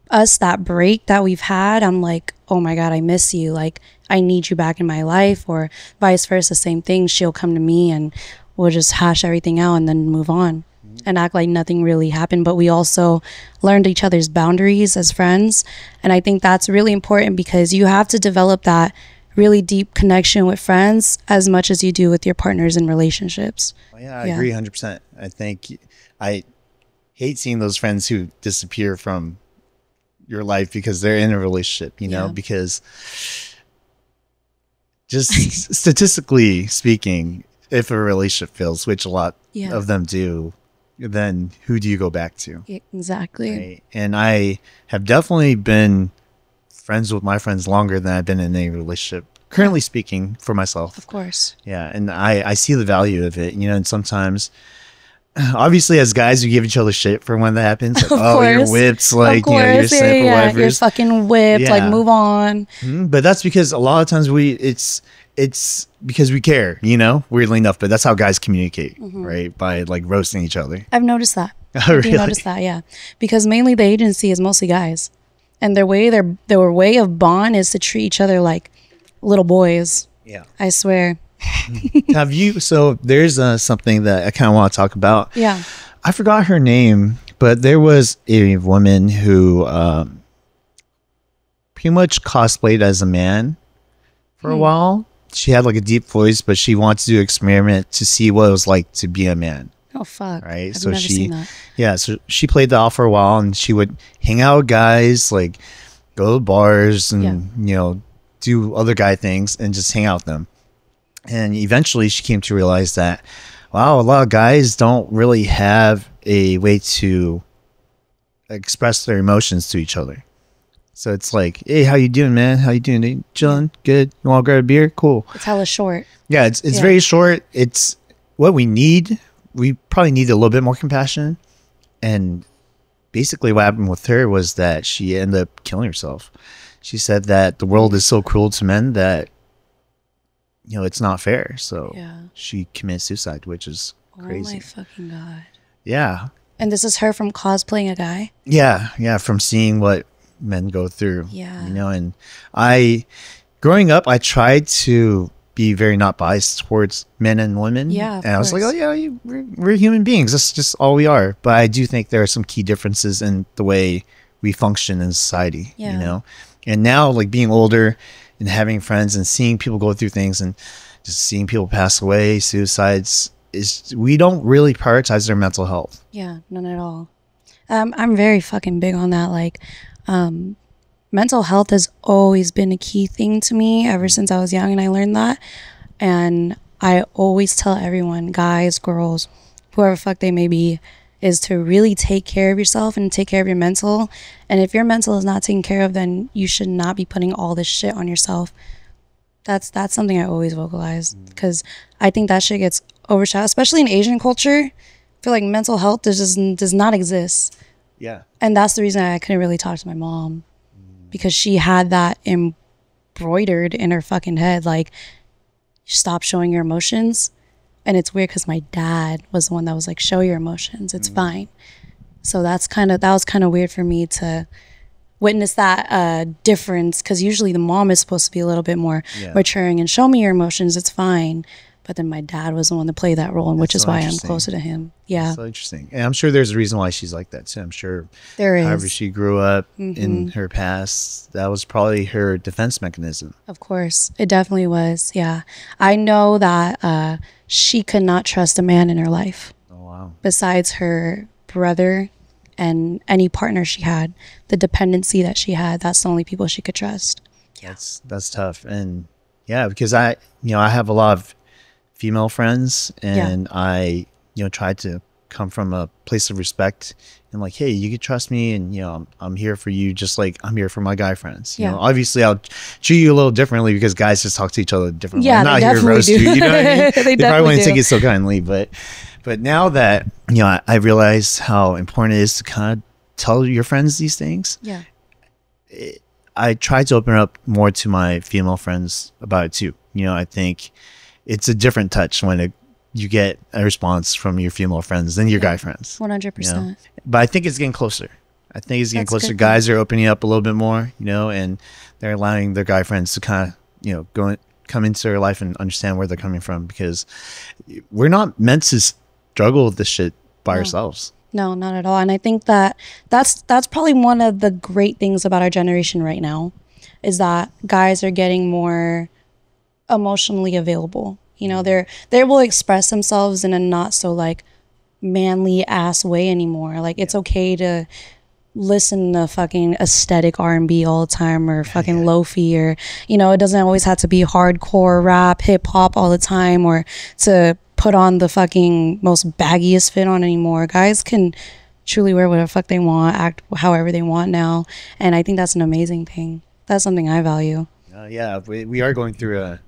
that break that we've had, I'm like, oh my God, I miss you. Like, I need you back in my life, or vice versa, same thing. She'll come to me and we'll just hash everything out and then move on and act like nothing really happened. But we also learned each other's boundaries as friends. And I think that's really important, because you have to develop that really deep connection with friends as much as you do with your partners in relationships. Yeah, I agree 100%. I think I hate seeing those friends who disappear from your life because they're in a relationship, you know, because just statistically speaking, if a relationship fails, which a lot of them do, then who do you go back to? Exactly. Right? And I have definitely been friends with my friends longer than I've been in a relationship, currently speaking, for myself. Of course. Yeah. And I see the value of it, you know, and sometimes, obviously, as guys, we give each other shit for when that happens. Like, oh, you're whipped, like, you know, you're simp or whatever. You're fucking whipped, like, move on. But that's because a lot of times it's because we care, you know, weirdly enough. But that's how guys communicate, right? By like roasting each other. I've noticed that. Oh, really? I noticed that, yeah. Because mainly the agency is mostly guys, and their way of bond is to treat each other like little boys. Yeah, I swear. Have you? So there's something that I kind of want to talk about. Yeah, I forgot her name, but there was a woman who pretty much cosplayed as a man for a while. She had like a deep voice, but she wanted to do an experiment to see what it was like to be a man. Oh fuck! Right. I've never seen that. So she played that off for a while, and she would hang out with guys, like go to bars and you know, do other guy things and just hang out with them. And eventually she came to realize that, wow, a lot of guys don't really have a way to express their emotions to each other. So it's like, hey, how you doing, man? How you doing? Hey, chilling? Good. You want to grab a beer? Cool. It's hella short. Yeah, it's very short. It's what we need. We probably need a little bit more compassion. And basically what happened with her was that she ended up killing herself. She said that the world is so cruel to men that, you know, it's not fair. So she committed suicide, which is crazy. Oh my fucking God. Yeah. And this is her from cosplaying a guy? Yeah, from seeing what men go through. Yeah. You know, and growing up, I tried to be very not biased towards men and women. Yeah. And I was like, oh yeah, we're human beings. That's just all we are. But I do think there are some key differences in the way we function in society, you know? And now, like, being older and having friends and seeing people go through things and just seeing people pass away, suicides, we don't really prioritize their mental health. Yeah, none at all. I'm very fucking big on that. Like, mental health has always been a key thing to me ever since I was young, and I learned that. And I always tell everyone, guys, girls, whoever fuck they may be, is to really take care of yourself and take care of your mental. And if your mental is not taken care of, then you should not be putting all this shit on yourself. That's something I always vocalize, because I think that shit gets overshadowed, especially in Asian culture. I feel like mental health does not exist. Yeah. And that's the reason I couldn't really talk to my mom, because she had that embroidered in her fucking head, like, stop showing your emotions. And it's weird because my dad was the one that was like, show your emotions, it's fine. So that was kind of weird for me to witness that difference, because usually the mom is supposed to be a little bit more maturing and show me your emotions, it's fine. But then my dad was the one to play that role, and which is why I'm closer to him. Yeah. So interesting. And I'm sure there's a reason why she's like that too. I'm sure there is. However she grew up in her past, that was probably her defense mechanism. Of course. It definitely was. Yeah. I know that she could not trust a man in her life. Oh, wow. Besides her brother and any partner she had. The dependency that she had, that's the only people she could trust. Yeah. That's tough. And yeah, because I have a lot of female friends, and I tried to come from a place of respect and like, hey, you can trust me, and I'm here for you just like I'm here for my guy friends. You know, obviously I'll treat you a little differently because guys just talk to each other differently. Yeah, I'm not here to roast you. You know what I mean? They probably wouldn't take it so kindly, but now that I realize how important it is to kind of tell your friends these things. Yeah. I try to open up more to my female friends about it too. I think it's a different touch when you get a response from your female friends than your guy friends. 100%. But I think it's getting closer. I think it's getting closer. Guys are opening up a little bit more, and they're allowing their guy friends to kind of, come into their life and understand where they're coming from, because we're not meant to struggle with this shit by ourselves. No, not at all. And I think that's probably one of the great things about our generation right now, is that guys are getting more emotionally available. They will express themselves in a not so like manly ass way anymore. Like, it's okay to listen to fucking aesthetic R&B all the time, or fucking lofi, or it doesn't always have to be hardcore rap, hip hop all the time, or to put on the fucking most baggiest fit on anymore. Guys can truly wear whatever the fuck they want, act however they want now, and I think that's an amazing thing. That's something I value. We are going through a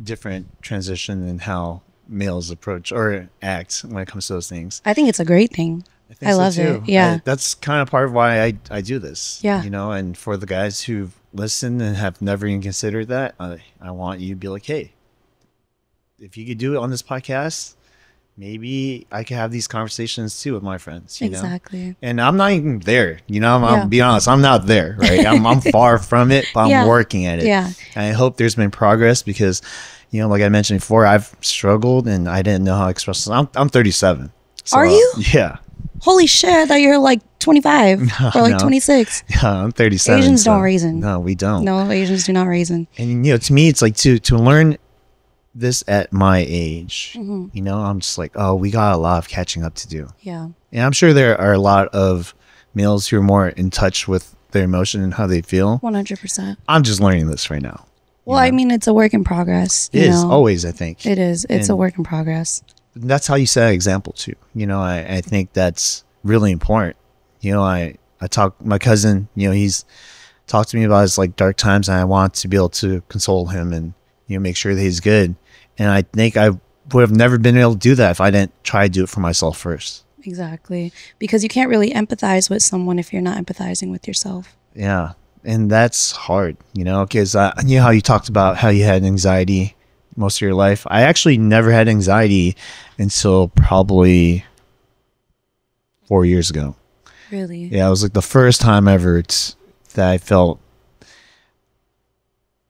different transition in how males approach or act when it comes to those things. I think it's a great thing. I love it. Yeah. That's kind of part of why I do this. Yeah. And for the guys who've listened and have never even considered that, I want you to be like, hey, if you could do it on this podcast, maybe I could have these conversations too with my friends. Exactly. And I'm not even there. I'm being honest, I'm not there, right? I'm far from it, but I'm working at it. Yeah. And I hope there's been progress, because, like I mentioned before, I've struggled and I didn't know how to express it. I'm 37. So, are you? Yeah. Holy shit, I thought you're like 25 or like 26. Yeah, I'm 37. Asians don't raisin. No, we don't. No, Asians do not raisin. And, to me, it's like to learn this at my age, I'm just like, oh, we got a lot of catching up to do. Yeah. And I'm sure there are a lot of males who are more in touch with their emotion and how they feel. 100%. I'm just learning this right now. Well, I mean, it's a work in progress. It is always, I think. It is. It's a work in progress. that's how you set an example too. I think that's really important. I talk, my cousin, he's talked to me about his like dark times, and I want to be able to console him and, make sure that he's good. And I think I would have never been able to do that if I didn't try to do it for myself first. Exactly. Because you can't really empathize with someone if you're not empathizing with yourself. Yeah. And that's hard, because how you talked about how you had anxiety most of your life. I actually never had anxiety until probably 4 years ago. Really? Yeah, it was like the first time ever that I felt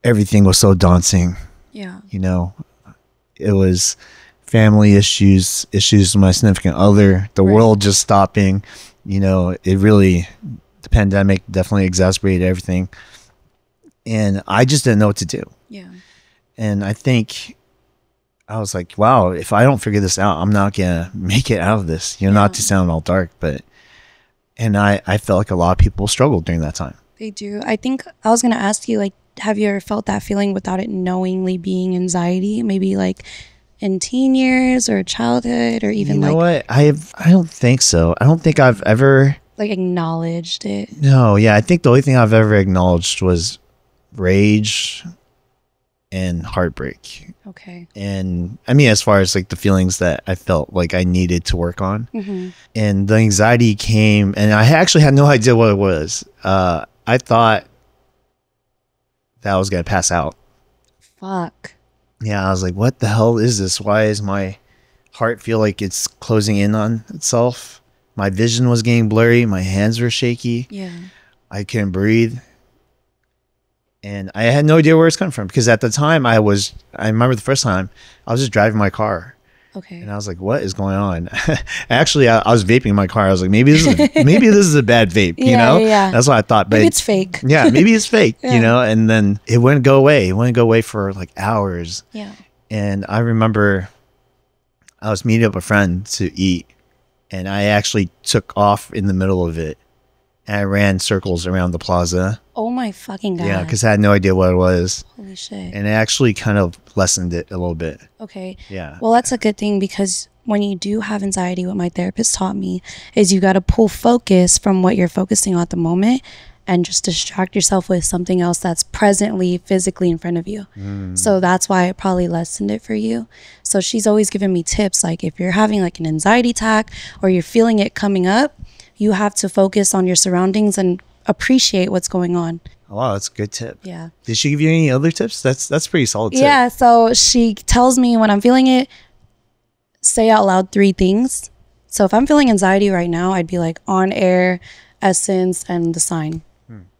everything was so daunting. Yeah. It was family issues with my significant other, the world just stopping. It really, the pandemic definitely exacerbated everything. And I just didn't know what to do. Yeah. And I think I was like, wow, if I don't figure this out, I'm not going to make it out of this. Not to sound all dark, and I felt like a lot of people struggled during that time. They do. I think I was going to ask you, like, have you ever felt that feeling without it knowingly being anxiety? Maybe like in teen years or childhood, or even what? I don't think so. I don't think I've ever like acknowledged it. No, yeah. I think the only thing I've ever acknowledged was rage and heartbreak. Okay. And I mean, as far as like the feelings that I felt like I needed to work on, and the anxiety came, and I actually had no idea what it was. I thought that I was gonna pass out. Fuck. Yeah, I was like, what the hell is this? Why does my heart feel like it's closing in on itself? My vision was getting blurry. My hands were shaky. Yeah. I couldn't breathe. And I had no idea where it's coming from, because at the time I remember the first time I was just driving my car. Okay. And I was like, what is going on? Actually, I was vaping in my car. I was like, maybe this is a bad vape, Yeah. That's what I thought. But maybe it's fake. Yeah, maybe it's fake, and then it wouldn't go away. It wouldn't go away for like hours. Yeah. And I remember I was meeting up with a friend to eat, and I actually took off in the middle of it. And I ran circles around the plaza. Oh my fucking God. Yeah, because I had no idea what it was. Holy shit. And it actually kind of lessened it a little bit. Okay. Yeah. Well, that's a good thing, because when you do have anxiety, what my therapist taught me is you got to pull focus from what you're focusing on at the moment and just distract yourself with something else that's presently physically in front of you. So that's why it probably lessened it for you. So she's always given me tips, like if you're having like an anxiety attack or you're feeling it coming up, you have to focus on your surroundings and appreciate what's going on. Wow, that's a good tip. Yeah. Did she give you any other tips? That's pretty solid tip. Yeah, so she tells me when I'm feeling it, say out loud 3 things. So if I'm feeling anxiety right now, I'd be like on air, essence, and the sign.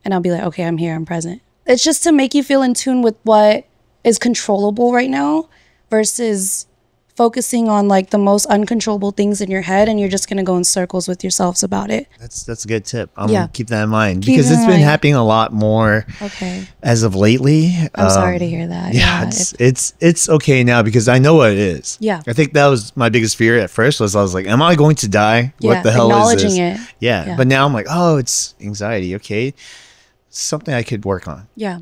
And I'll be like, okay, I'm here, I'm present. It's just to make you feel in tune with what is controllable right now versus focusing on like the most uncontrollable things in your head, and you're just going to go in circles with yourselves about it. That's a good tip. I'm going to keep that in mind, Keep because it it's in been mind. happening a lot more as of lately. I'm sorry to hear that. Yeah, it's okay now, because I know what it is. Yeah. I think that was my biggest fear at first, was I was like, am I going to die? What the hell is this? Acknowledging it. Yeah. But now I'm like, oh, it's anxiety. Okay. Something I could work on. Yeah.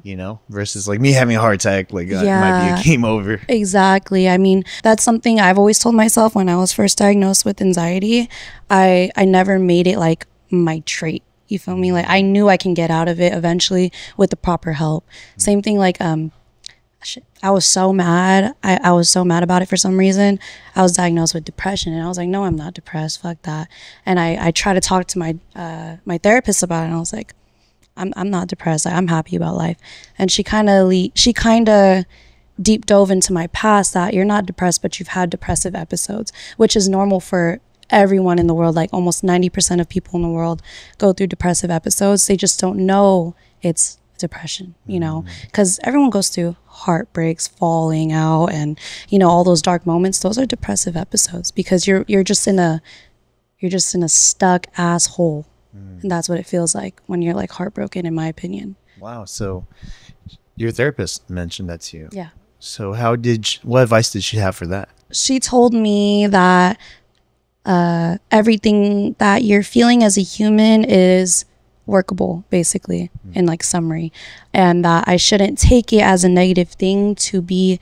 Versus like me having a heart attack, like it might be a game over. Exactly. I mean, that's something I've always told myself when I was first diagnosed with anxiety. I never made it like my trait. You feel me? Like I knew I can get out of it eventually with the proper help. Same thing like I was so mad. I was so mad about it for some reason. I was diagnosed with depression, and I was like, no, I'm not depressed. Fuck that. And I tried to talk to my therapist about it, and I was like, I'm not depressed. I'm happy about life. And she kind of deep dove into my past, that you're not depressed, but you've had depressive episodes, which is normal for everyone in the world. Like almost 90% of people in the world go through depressive episodes. They just don't know it's depression, because everyone goes through heartbreaks, falling out, and all those dark moments. Those are depressive episodes, because you're just in a stuck asshole. And that's what it feels like when you're like heartbroken, in my opinion. Wow. So your therapist mentioned that to you. Yeah. So what advice did she have for that? She told me that everything that you're feeling as a human is workable, basically, in like summary. And that I shouldn't take it as a negative thing to be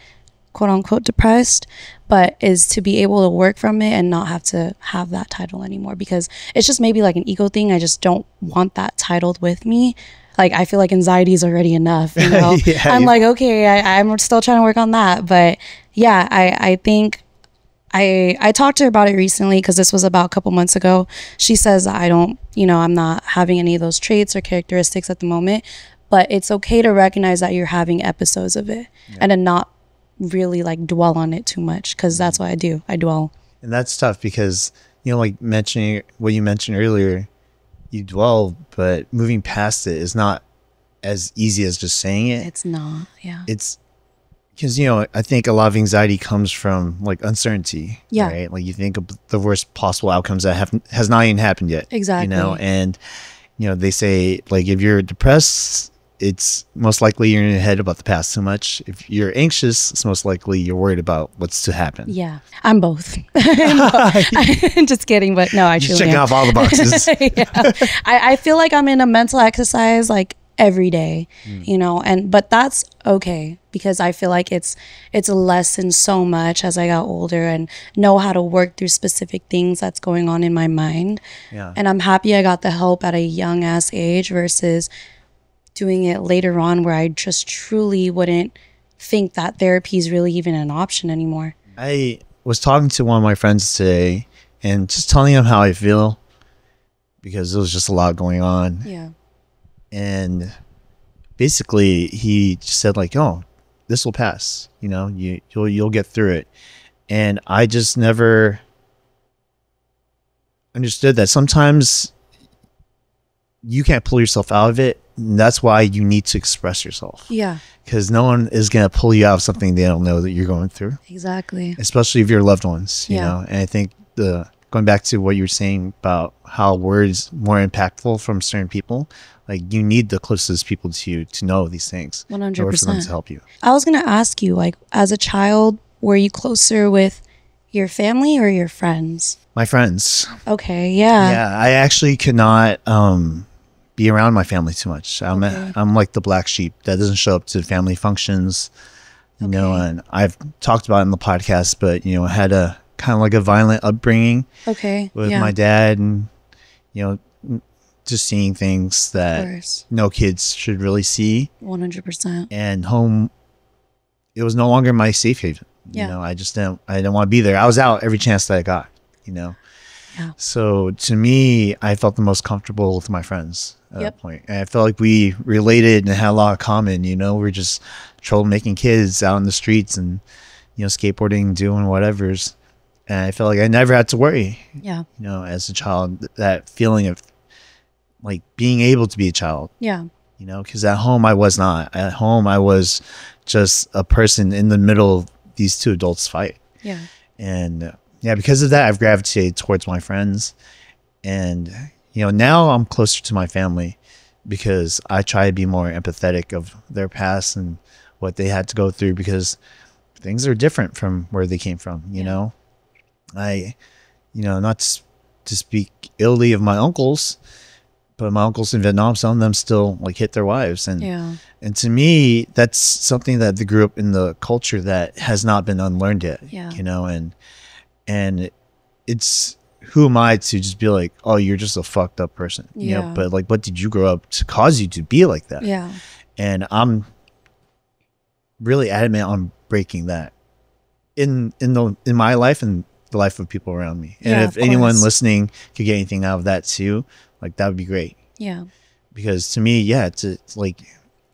quote unquote depressed, but is to be able to work from it and not have to have that title anymore, because it's just maybe like an ego thing. I just don't want that titled with me. Like, I feel like anxiety is already enough, you know. I'm like, okay, I'm still trying to work on that. But yeah, I think I talked to her about it recently, because this was about a couple months ago. She says I don't, you know, I'm not having any of those traits or characteristics at the moment, but it's okay to recognize that you're having episodes of it, and to not really like dwell on it too much, because that's what I do. I dwell. And that's tough because, you know, like mentioning what you mentioned earlier, you dwell, but moving past it is not as easy as just saying it. It's not. Yeah. It's because, you know, I think a lot of anxiety comes from like uncertainty. Yeah. Right. Like you think of the worst possible outcomes that has not even happened yet. Exactly. You know, and, you know, they say like if you're depressed, it's most likely you're in your head about the past too much. If you're anxious, it's most likely you're worried about what's to happen. Yeah, I'm both. Just kidding, but no, I truly checking off all the boxes. Yeah. I feel like I'm in a mental exercise like every day, you know, but that's okay, because I feel like it's lessened so much as I got older and know how to work through specific things that's going on in my mind. Yeah. And I'm happy I got the help at a young ass age versus doing it later on, where I just truly wouldn't think that therapy is really even an option anymore. I was talking to one of my friends today and just telling him how I feel, because there was just a lot going on. Yeah. And basically he just said like, oh, this will pass, you know, you'll get through it. And I just never understood that sometimes you can't pull yourself out of it. And that's why you need to express yourself. Yeah. Because no one is going to pull you out of something they don't know that you're going through. Exactly. Especially if you're loved ones, you know. And I think going back to what you were saying about how words more impactful from certain people, like you need the closest people to you to know these things. 100%. In order for them to help you. I was going to ask you, like, as a child, were you closer with your family or your friends? My friends. Okay. Yeah. Yeah. I actually could not be around my family too much. I'm like the black sheep that doesn't show up to family functions, you know, and I've talked about it in the podcast, but, you know, I had a kind of like a violent upbringing with my dad, and, you know, just seeing things that no kids should really see. 100%. And home, it was no longer my safe haven. You know, I didn't want to be there. I was out every chance that I got, you know. Yeah. So to me, I felt the most comfortable with my friends at that point. And I felt like we related and had a lot in common, you know. We're just troublemaking kids out in the streets and, you know, skateboarding, doing whatever's. And I felt like I never had to worry. Yeah. You know, as a child, that feeling of like being able to be a child. Yeah. You know, because at home I was not. At home I was just a person in the middle of these two adults fight. Yeah. And yeah, because of that, I've gravitated towards my friends. And, you know, now I'm closer to my family because I try to be more empathetic of their past and what they had to go through, because things are different from where they came from, you know. You know, not to speak illy of my uncles, but my uncles in Vietnam, some of them still like hit their wives. And to me, that's something that they grew up in the culture that has not been unlearned yet, you know, and it's, who am I to just be like, oh, you're just a fucked up person, you know, but like, what did you grow up to cause you to be like that? Yeah. And I'm really adamant on breaking that in my life and the life of people around me. And if anyone listening could get anything out of that too, like that would be great. Yeah. Because to me, it's like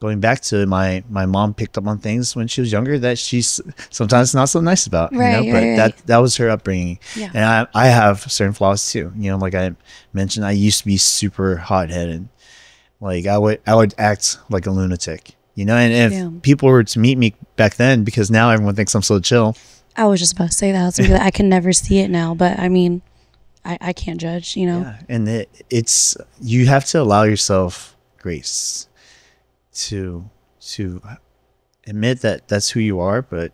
going back to my mom picked up on things when she was younger that she's sometimes not so nice about, you know, but that was her upbringing. Yeah. And I have certain flaws too. You know, like I mentioned, I used to be super hot-headed. Like I would act like a lunatic, you know, and if people were to meet me back then, because now everyone thinks I'm so chill. I was just about to say that. I can never see it now, but I mean, I can't judge, you know. Yeah. And it's you have to allow yourself grace to admit that that's who you are, but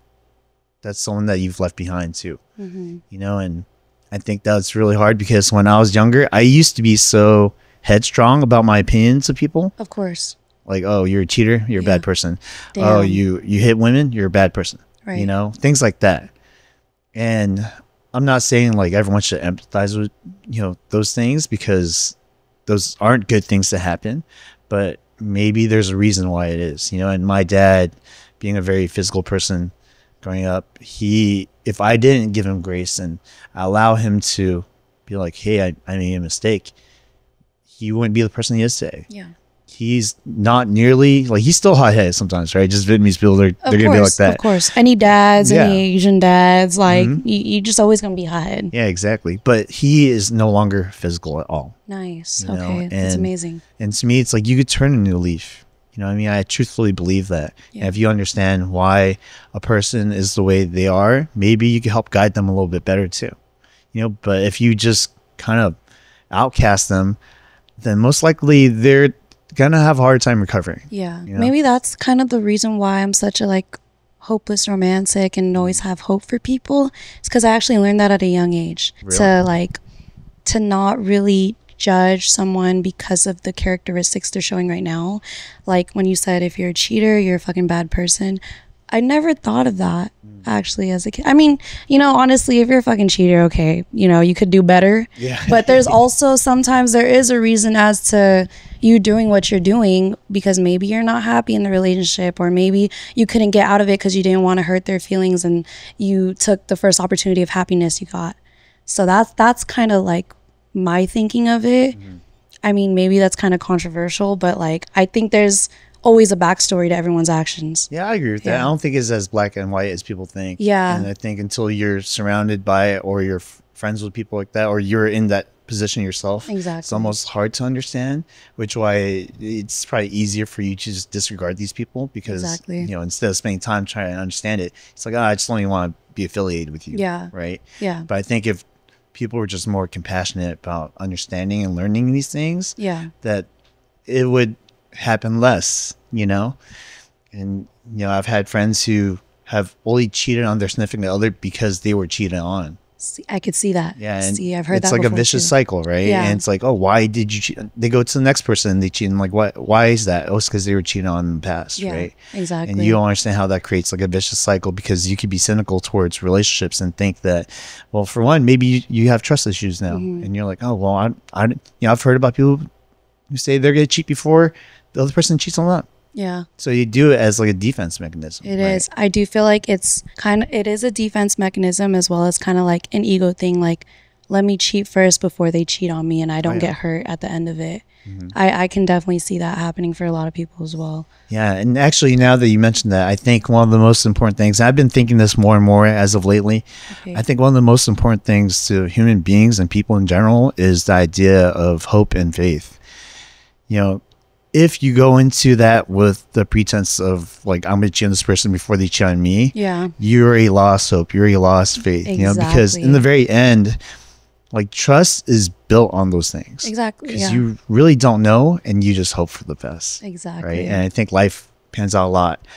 that's someone that you've left behind too. You know, and I think that's really hard because when I was younger, I used to be so headstrong about my opinions of people. Of course. Like, oh, you're a cheater, you're a bad person. Damn. Oh, you hit women, you're a bad person. Right. You know, things like that. And I'm not saying like everyone should empathize with, you know, those things, because those aren't good things to happen, but maybe there's a reason why it is, you know. And my dad, being a very physical person growing up, if I didn't give him grace and allow him to be like, hey, I made a mistake, he wouldn't be the person he is today. Yeah. He's not nearly like, he's still hot-headed sometimes, right? Just Vietnamese people, they're gonna be like that. Of course. Any dads, any Asian dads, like you just always gonna be hot-headed. Yeah, exactly. But he is no longer physical at all. Nice. Okay. That's amazing. And to me, it's like you could turn a new leaf. You know what I mean? I truthfully believe that. Yeah. And if you understand why a person is the way they are, maybe you can help guide them a little bit better too. You know, but if you just kind of outcast them, then most likely they're gonna have a hard time recovering. Yeah. You know? Maybe that's kind of the reason why I'm such a like hopeless romantic and always have hope for people. It's because I actually learned that at a young age. Really? To not really judge someone because of the characteristics they're showing right now. Like when you said, if you're a cheater, you're a fucking bad person. I never thought of that actually as a kid. I mean, you know, honestly, if you're a fucking cheater, okay, you know, you could do better. Yeah. But there's also sometimes there is a reason as to you doing what you're doing because maybe you're not happy in the relationship, or maybe you couldn't get out of it because you didn't want to hurt their feelings and you took the first opportunity of happiness you got. So that's kind of like my thinking of it. I mean, maybe that's kind of controversial, but like I think there's always a backstory to everyone's actions. Yeah, I agree with that. I don't think it's as black and white as people think. Yeah. And I think until you're surrounded by it, or you're friends with people like that, or you're in that position yourself, exactly, it's almost hard to understand, which why it's probably easier for you to just disregard these people, because you know, instead of spending time trying to understand it, it's like, oh, I just don't even want to be affiliated with you. Yeah. Right. Yeah. But I think if people were just more compassionate about understanding and learning these things, that it would happen less, you know. And you know, I've had friends who have only cheated on their significant other because they were cheated on. I could see that. Yeah. And I've heard that. It's like a vicious cycle, right? Yeah. And it's like, oh, why did you cheat? They go to the next person and they cheat. And like, why is that? Oh, it's because they were cheating on in the past, right? Exactly. And you don't understand how that creates like a vicious cycle, because you could be cynical towards relationships and think that, well, for one, maybe you have trust issues now, and you're like, oh, well, I you know, I've heard about people who say they're gonna cheat before the other person cheats on them. Yeah. So you do it as like a defense mechanism. It is. I do feel like it is a defense mechanism, as well as kind of like an ego thing. Like, let me cheat first before they cheat on me and I don't get hurt at the end of it. I can definitely see that happening for a lot of people as well. Yeah. And actually, now that you mentioned that, I think one of the most important things, I've been thinking this more and more as of lately, I think one of the most important things to human beings and people in general is the idea of hope and faith. You know, if you go into that with the pretense of like, I'm going to cheat on this person before they cheat on me, you're a lost hope, you're a lost faith. You know, because in the very end, like, trust is built on those things. Exactly. Because you really don't know, and you just hope for the best. Exactly. Right. And I think life pans out a lot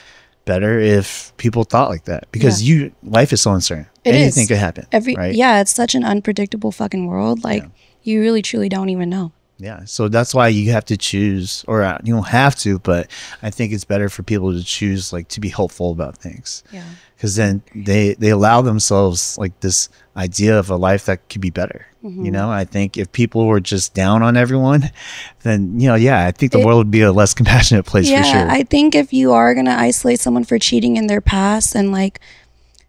better if people thought like that, because life is so uncertain. Anything could happen. Right? Yeah, it's such an unpredictable fucking world. Like, you really truly don't even know. Yeah, so that's why you have to choose, or you don't have to, but I think it's better for people to choose, like, to be hopeful about things. Yeah. Because then they allow themselves like this idea of a life that could be better. You know, I think if people were just down on everyone, then, you know, I think the world would be a less compassionate place for sure. I think if you are going to isolate someone for cheating in their past, and like,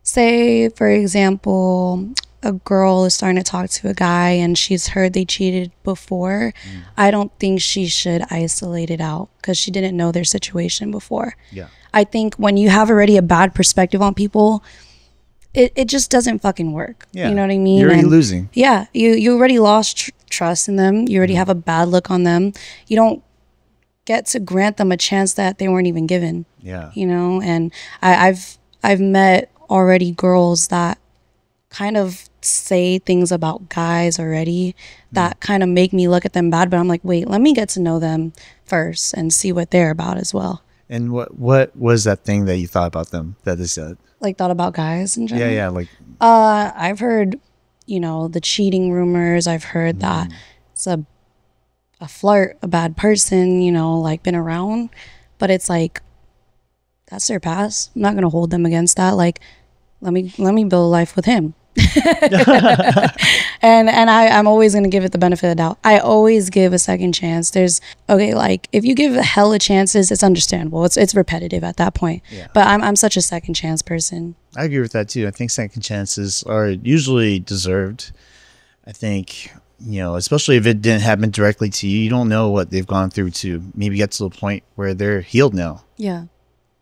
say, for example, a girl is starting to talk to a guy and she's heard they cheated before, I don't think she should isolate it out because she didn't know their situation before. Yeah. I think when you have already a bad perspective on people, it just doesn't fucking work. Yeah. You know what I mean? You're already losing. Yeah. You already lost trust in them. You already have a bad look on them. You don't get to grant them a chance that they weren't even given. Yeah. You know, and I've met already girls that kind of say things about guys already that kind of make me look at them bad, but I'm like, wait, let me get to know them first and see what they're about as well. And what was that thing that you thought about them that they said? Like, thought about guys in general? Yeah, like, I've heard, you know, the cheating rumors. I've heard that it's a flirt, a bad person, you know, like, been around, but it's like, that's their past. I'm not going to hold them against that. Like, let me build a life with him. and I'm always going to give it the benefit of the doubt. I always give a second chance. Like if you give hella chances, it's understandable. It's repetitive at that point. Yeah. But I'm such a second chance person. I agree with that too. I think second chances are usually deserved. I think, especially if it didn't happen directly to you, you don't know what they've gone through to maybe get to the point where they're healed now. Yeah.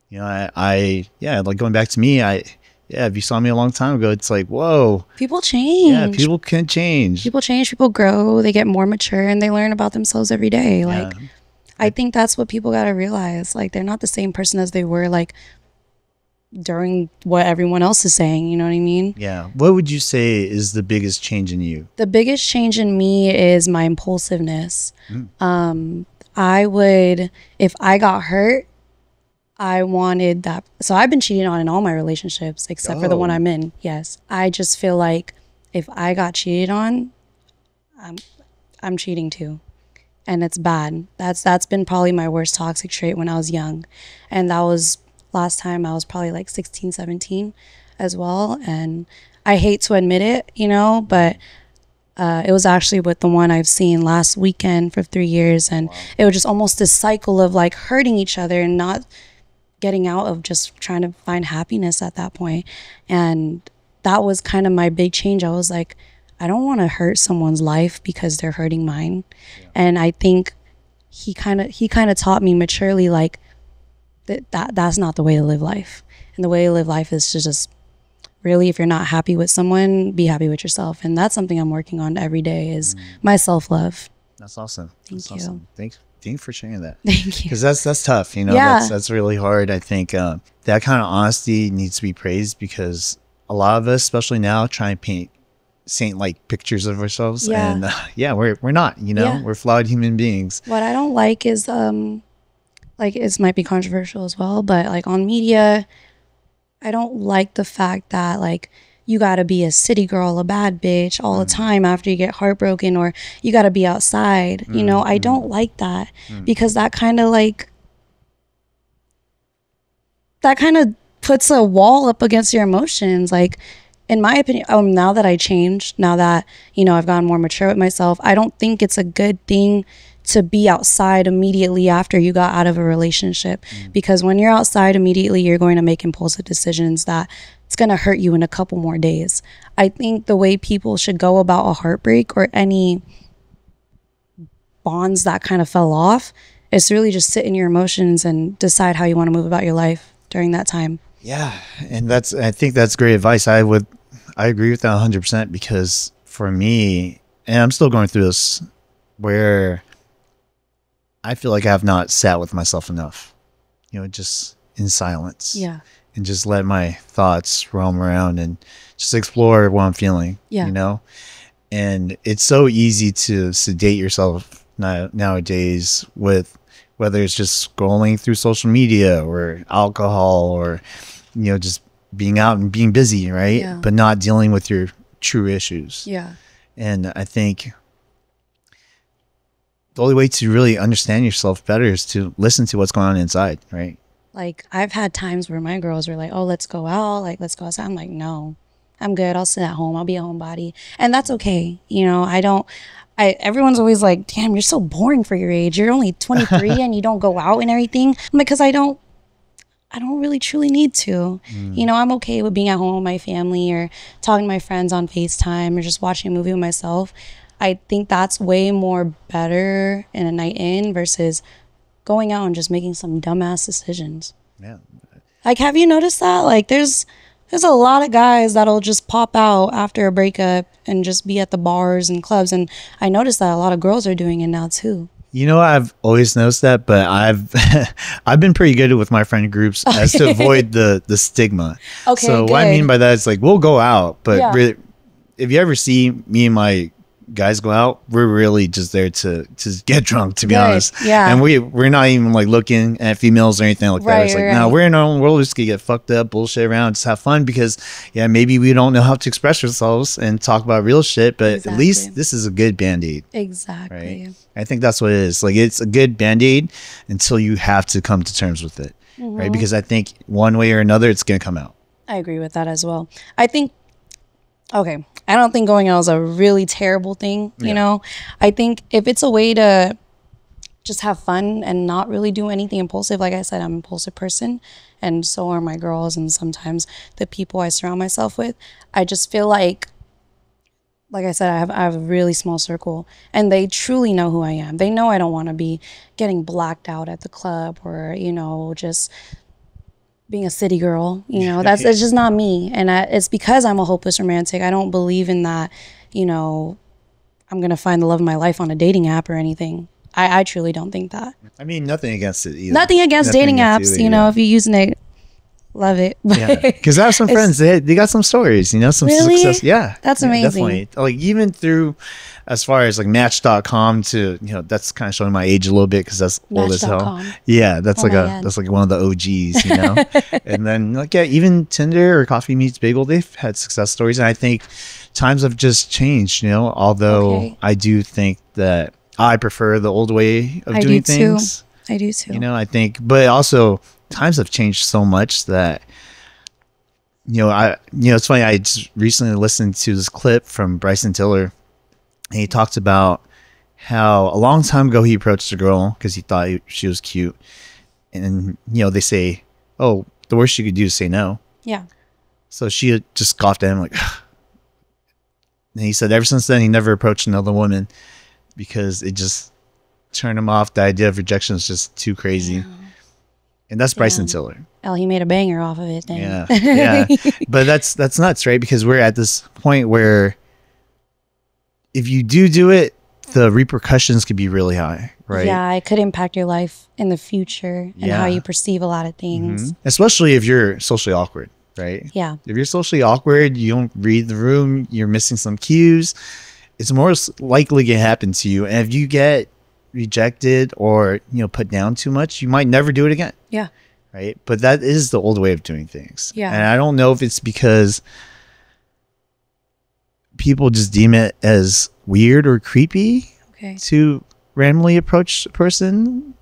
Like going back to me, if you saw me a long time ago, it's like, whoa. People change. Yeah, people can change. People change, people grow, they get more mature, and they learn about themselves every day. Like, I think that's what people got to realize. Like, they're not the same person as they were, like, during what everyone else is saying. You know what I mean? Yeah. What would you say is the biggest change in you? The biggest change in me is my impulsiveness. I would, if I got hurt, I wanted that. So I've been cheated on in all my relationships except for the one I'm in. Yes. I just feel like if I got cheated on, I'm cheating too. And it's bad. That's been probably my worst toxic trait when I was young. And that was last time I was probably like 16, 17 as well. And I hate to admit it, but it was actually with the one I've seen last weekend for 3 years. And it was just almost this cycle of like hurting each other and not getting out of just trying to find happiness at that point. And that was kind of my big change. I was like, I don't want to hurt someone's life because they're hurting mine. Yeah. And I think he kind of taught me maturely, like that's not the way to live life. And the way to live life is to just really, if you're not happy with someone, be happy with yourself. And that's something I'm working on every day is my self-love. That's awesome. Thank you. Awesome. Thank you for sharing that. Thank you. Because that's tough, that's really hard. I think that kind of honesty needs to be praised because a lot of us, especially now, try and paint saint-like pictures of ourselves. Yeah. And we're not, we're flawed human beings. What I don't like is, like it might be controversial as well, but like on media, I don't like the fact that like you got to be a city girl, a bad bitch all the time after you get heartbroken, or you got to be outside. I don't like that because that kind of puts a wall up against your emotions. Like, in my opinion, now that I changed, now that, I've gotten more mature with myself, I don't think it's a good thing to be outside immediately after you got out of a relationship. Because when you're outside immediately, you're going to make impulsive decisions that it's going to hurt you in a couple more days. I think the way people should go about a heartbreak or any bonds that kind of fell off is really just sit in your emotions and decide how you want to move about your life during that time. Yeah. And I think that's great advice. I agree with that 100% because for me, and I'm still going through this, where I feel like I have not sat with myself enough, just in silence. Yeah. And just let my thoughts roam around and just explore what I'm feeling, And it's so easy to sedate yourself nowadays with whether it's just scrolling through social media or alcohol or, just being out and being busy, right? Yeah. But not dealing with your true issues. Yeah. And I think the only way to really understand yourself better is to listen to what's going on inside, right? Like, I've had times where my girls were like, oh, let's go out. Like, let's go outside. I'm like, no, I'm good. I'll sit at home. I'll be a homebody. And that's okay. Everyone's always like, damn, you're so boring for your age. You're only 23 and you don't go out and everything. Because I don't really truly need to. I'm okay with being at home with my family or talking to my friends on FaceTime or just watching a movie with myself. I think that's way more better in a night in versus going out and just making some dumbass decisions. Yeah. Like, have you noticed that? Like, there's a lot of guys that'll just pop out after a breakup and just be at the bars and clubs. And I noticed that a lot of girls are doing it now too. I've always noticed that, but I've been pretty good with my friend groups as to avoid the stigma. Okay. So good. What I mean by that is like, we'll go out, but really, if you ever see me and my guys go out, we're really just there to get drunk, to be honest. Yeah. And we're not even like looking at females or anything like that. It's like, no, we're in our own world. We're just gonna get fucked up, bullshit around, just have fun because maybe we don't know how to express ourselves and talk about real shit, but at least this is a good Band-Aid. Exactly. Right? I think that's what it is. Like, it's a good Band-Aid until you have to come to terms with it. right? Because I think one way or another, it's going to come out. I agree with that as well. I think, okay, I don't think going out is a really terrible thing, you know? I think if it's a way to just have fun and not really do anything impulsive, like I said, I'm an impulsive person, and so are my girls, and sometimes the people I surround myself with. I just feel like I said, I have a really small circle, and they truly know who I am. They know I don't want to be getting blacked out at the club or, you know, just being a city girl, you know. It's just not me. And it's because I'm a hopeless romantic. I don't believe in that, you know, I'm going to find the love of my life on a dating app or anything. I truly don't think that. I mean, nothing against it either. Nothing against dating apps, either, you know, if you're using it, love it. Because I have some friends, they got some stories, you know, some success. Yeah. That's amazing. Definitely. Like, even through, as far as like Match.com to, you know, that's kind of showing my age a little bit because that's old as hell. Yeah, that's that's like one of the OGs, you know. And then like, yeah, even Tinder or Coffee Meets Bagel, they've had success stories. And I think times have just changed, you know, although I do think that I prefer the old way of doing things. I do too. You know, I think, but also times have changed so much that, you know, it's funny. I just recently listened to this clip from Bryson Tiller, and he talked about how a long time ago he approached a girl because he thought she was cute, and you know, they say, "Oh, the worst you could do is say no." Yeah. So she just scoffed at him like, and he said ever since then he never approached another woman because it just turned him off. The idea of rejection is just too crazy. Yeah. And that's Bryson Tiller. Oh, he made a banger off of it then. Yeah. But that's nuts, right? Because we're at this point where if you do it, the repercussions could be really high, right? Yeah, it could impact your life in the future and how you perceive a lot of things. Especially if you're socially awkward, right? Yeah. If you're socially awkward, you don't read the room, you're missing some cues, it's more likely to happen to you. And if you get rejected or, you know, put down too much, you might never do it again. Yeah. Right. But that is the old way of doing things. Yeah. And I don't know if it's because people just deem it as weird or creepy to randomly approach a person,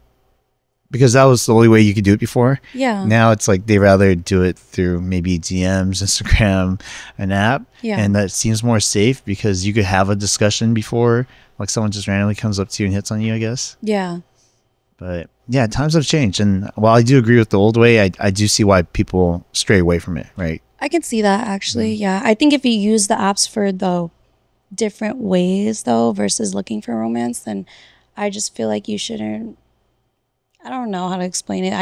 because that was the only way you could do it before. Yeah. Now it's like they rather do it through maybe DMs, Instagram, an app. Yeah. And that seems more safe because you could have a discussion before, like someone just randomly comes up to you and hits on you, I guess. Yeah. But yeah, times have changed. And while I do agree with the old way, I do see why people stray away from it, right? I can see that actually. Yeah. I think if you use the apps for the different ways though versus looking for romance, then I just feel like you shouldn't. I don't know how to explain it.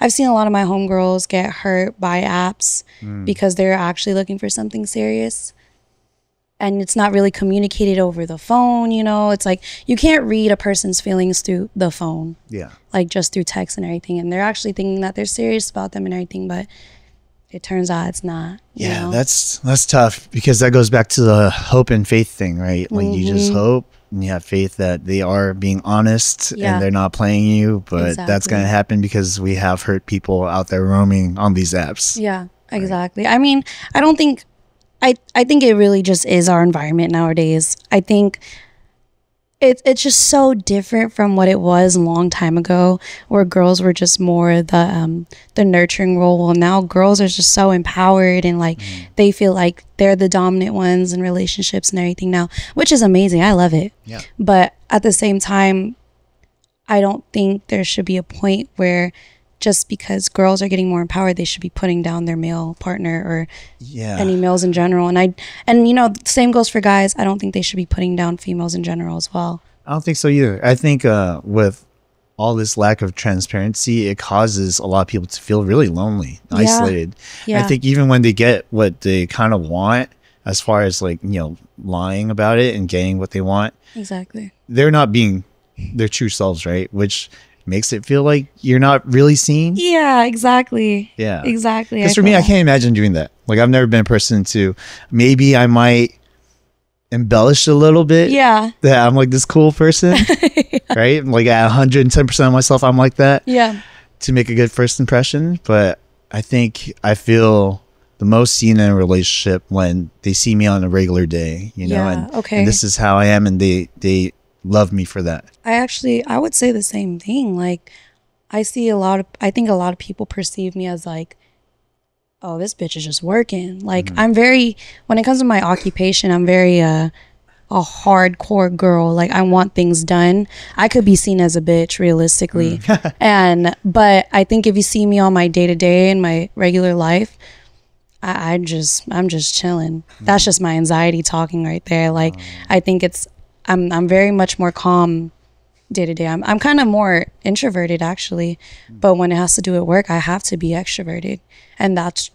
I've seen a lot of my homegirls get hurt by apps because they're actually looking for something serious. And it's not really communicated over the phone, you know? It's like you can't read a person's feelings through the phone. Yeah. Like just through text and everything. And they're actually thinking that they're serious about them and everything, but it turns out it's not. You know? That's tough because that goes back to the hope and faith thing, right? Like you just hope and you have faith that they are being honest and they're not playing you, but that's going to happen because we have hurt people out there roaming on these apps. Yeah, exactly. Right? I mean, I don't think, I think it really just is our environment nowadays. I think it's just so different from what it was a long time ago, where girls were just more the nurturing role. Well, now girls are just so empowered and like they feel like they're the dominant ones in relationships and everything now, which is amazing. I love it. Yeah. But at the same time, I don't think there should be a point where just because girls are getting more empowered, they should be putting down their male partner or any males in general. And you know, the same goes for guys. I don't think they should be putting down females in general as well. I don't think so either. I think with all this lack of transparency, it causes a lot of people to feel really lonely, isolated. Yeah. I think even when they get what they kind of want, as far as like, you know, lying about it and getting what they want, exactly, they're not being their true selves, right? Which makes it feel like you're not really seen. Yeah, exactly. Yeah, exactly. Because for me, I can't imagine doing that. Like, I've never been a person to, maybe I might embellish a little bit. Yeah. That I'm like this cool person. Right? Like at 110% of myself, I'm like that. Yeah. To make a good first impression. But I think I feel the most seen in a relationship when they see me on a regular day, you know, and this is how I am, and they love me for that. I would say the same thing. Like, I think a lot of people perceive me as like, oh, this bitch is just working. Like, I'm very, when it comes to my occupation, I'm very a hardcore girl. Like, I want things done. I could be seen as a bitch realistically. But I think if you see me on my day-to-day in my regular life, I'm just chilling. That's just my anxiety talking right there. Like, I think I'm very much more calm day to day. I'm kind of more introverted actually, but when it has to do with work, I have to be extroverted, and that's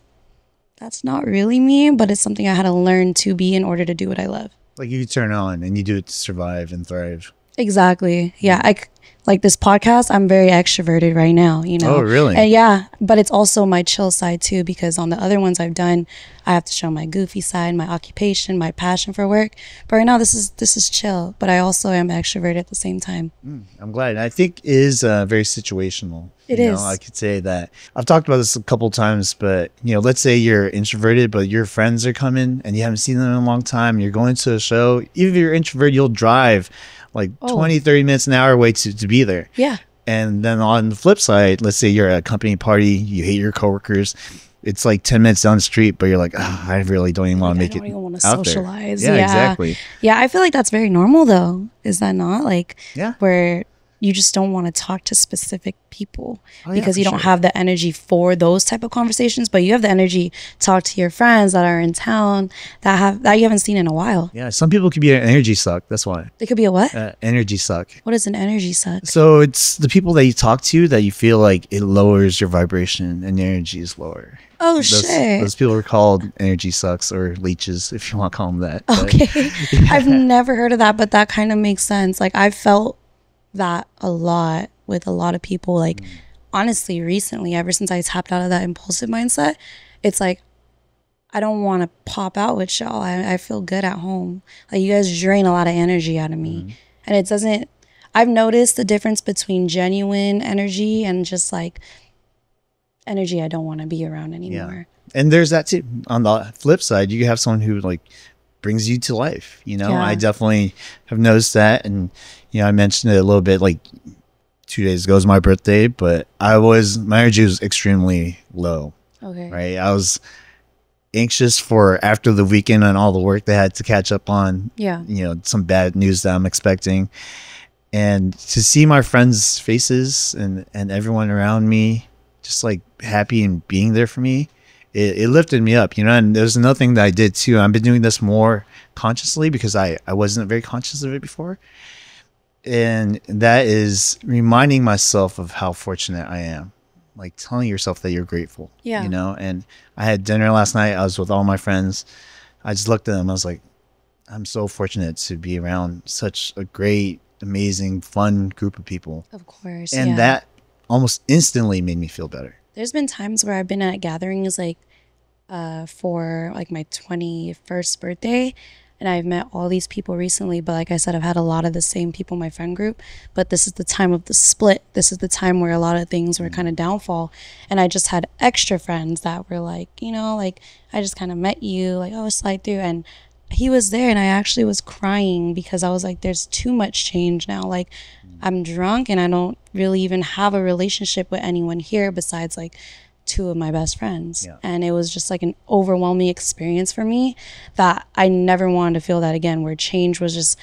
not really me, but it's something I had to learn to be in order to do what I love. Like, you turn on and you do it to survive and thrive. Exactly. Yeah. Like this podcast, I'm very extroverted right now, you know. Oh, really? And yeah, but it's also my chill side too, because on the other ones I've done, I have to show my goofy side, my occupation, my passion for work. But right now, this is chill. But I also am extroverted at the same time. I'm glad. I think it is very situational. It is. I could say that. I've talked about this a couple times, but let's say you're introverted, but your friends are coming and you haven't seen them in a long time. You're going to a show. Even if you're introverted, you'll drive like 20, 30 minutes an hour away to be there. Yeah. And then on the flip side, let's say you're at a company party, you hate your coworkers. It's like 10 minutes down the street, but you're like, I really don't even want to make it. I don't even want to socialize. Yeah, exactly. Yeah, I feel like that's very normal though. Is that not? Like, yeah, where you just don't want to talk to specific people because you don't have the energy for those type of conversations, but you have the energy to talk to your friends that are in town that you haven't seen in a while. Yeah, some people could be an energy suck. That's why. They could be a what? Energy suck. What is an energy suck? So it's the people that you talk to that you feel like it lowers your vibration and your energy is lower. Oh, shit. Those people are called energy sucks or leeches, if you want to call them that. Okay. Yeah. I've never heard of that, but that kind of makes sense. Like, I've felt that a lot with a lot of people. Like, honestly, recently, ever since I tapped out of that impulsive mindset, it's like, I don't want to pop out with y'all. I feel good at home. Like, you guys drain a lot of energy out of me. And it doesn't, I've noticed the difference between genuine energy and just like energy I don't want to be around anymore. Yeah. And there's that too. On the flip side, you have someone who like brings you to life. I definitely have noticed that. And I mentioned it a little bit, like 2 days ago was my birthday, but my energy was extremely low. Okay. Right. I was anxious for after the weekend and all the work they had to catch up on. Yeah. Some bad news that I'm expecting. And to see my friends' faces and everyone around me just like happy and being there for me, it lifted me up, and there's another thing that I did too. I've been doing this more consciously because I wasn't very conscious of it before. And that is reminding myself of how fortunate I am. Like telling yourself that you're grateful. Yeah. And I had dinner last night. I was with all my friends. I just looked at them. I was like, I'm so fortunate to be around such a great, amazing, fun group of people. Of course. And that almost instantly made me feel better. There's been times where I've been at gatherings like for like my 21st birthday, and I've met all these people recently, but like I said, I've had a lot of the same people in my friend group, but this is the time of the split. This is the time where a lot of things were kind of downfall, and I just had extra friends that were like, like I just kind of met you, like, oh, slide through, and he was there, and I actually was crying because I was like, there's too much change now. Like, I'm drunk and I don't really even have a relationship with anyone here besides like 2 of my best friends. Yeah. And it was just like an overwhelming experience for me that I never wanted to feel that again, where change was just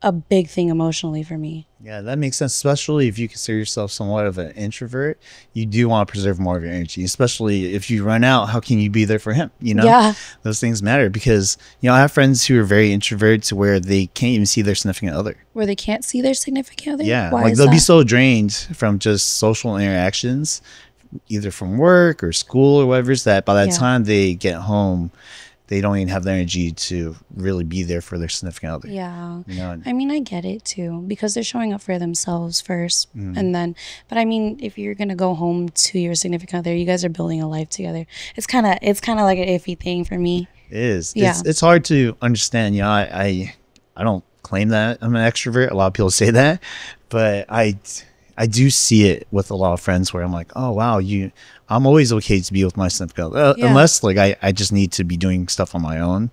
a big thing emotionally for me. Yeah, that makes sense, especially if you consider yourself somewhat of an introvert. You do want to preserve more of your energy, especially if you run out. How can you be there for him? Yeah. Those things matter because, I have friends who are very introverted to where they can't even see their significant other. Where they can't see their significant other? Yeah. Why like they'll be so drained from just social interactions, either from work or school or whatever, is that by the time they get home, they don't even have the energy to really be there for their significant other. Yeah. I mean, I get it too, because they're showing up for themselves first. And then, but I mean, if you're going to go home to your significant other, you guys are building a life together. It's kind of like an iffy thing for me. It is. Yeah. It's hard to understand. I don't claim that I'm an extrovert. A lot of people say that, but I do see it with a lot of friends where I'm like, oh, wow, I'm always okay to be with my significant other, unless like I just need to be doing stuff on my own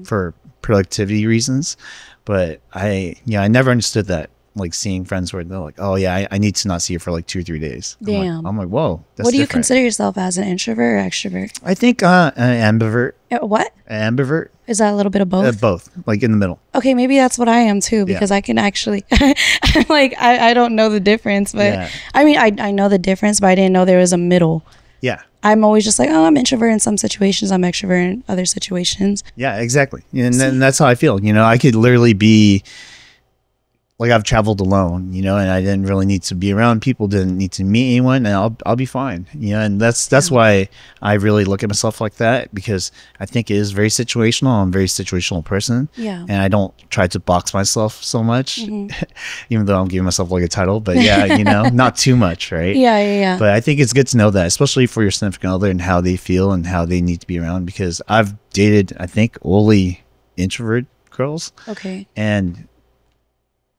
for productivity reasons. But I never understood that like seeing friends where they're like, oh yeah, I need to not see you for like 2 or 3 days. Damn. I'm like, whoa. What do you consider yourself as, an introvert or extrovert? I think an ambivert. What? An ambivert. Is that a little bit of both? Both, like in the middle. Okay, maybe that's what I am too, because I can actually, like, I don't know the difference, but I mean, I know the difference, but I didn't know there was a middle. Yeah. I'm always just like, oh, I'm introvert in some situations, I'm extrovert in other situations. Yeah, exactly. And then that's how I feel. You know, I could literally be like, I've traveled alone, you know, and I didn't really need to be around people, didn't need to meet anyone, and I'll be fine, you know. And that's why I really look at myself like that, because I think it is very situational. I'm a very situational person, and I don't try to box myself so much, even though I'm giving myself like a title. But yeah, you know, not too much, right? Yeah. But I think it's good to know that, especially for your significant other and how they feel and how they need to be around. Because I've dated, I think, only introvert girls. Okay. And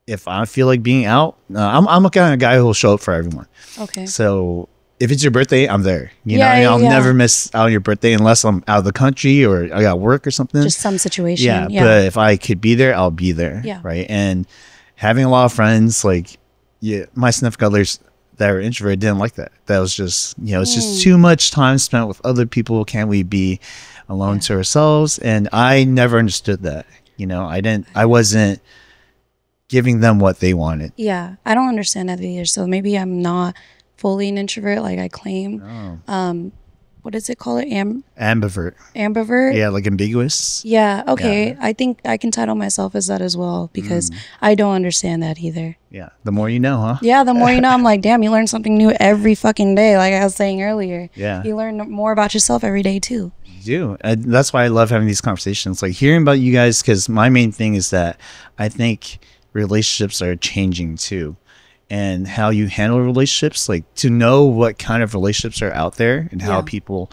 if I feel like being out, I'm a kind of guy who will show up for everyone. Okay. So if it's your birthday, I'm there. You know, I'll never miss out on your birthday unless I'm out of the country or I got work or something. Just some situation. Yeah. But if I could be there, I'll be there. Yeah. Right. And having a lot of friends, like, my significant others that are introverted didn't like that. That was just, you know, it's just too much time spent with other people. Can't we be alone to ourselves? And I never understood that. You know, I wasn't giving them what they wanted. Yeah, I don't understand that either. So maybe I'm not fully an introvert like I claim. No. What is it called? Ambivert. Ambivert? Yeah, like ambiguous. Yeah, okay. Yeah. I think I can title myself as that as well, because I don't understand that either. Yeah, the more you know, huh? Yeah, the more you know. I'm like, damn, you learn something new every fucking day, like I was saying earlier. Yeah. You learn more about yourself every day too. You do. And that's why I love having these conversations, like hearing about you guys, because my main thing is that I think relationships are changing too, and how you handle relationships, like to know what kind of relationships are out there and how people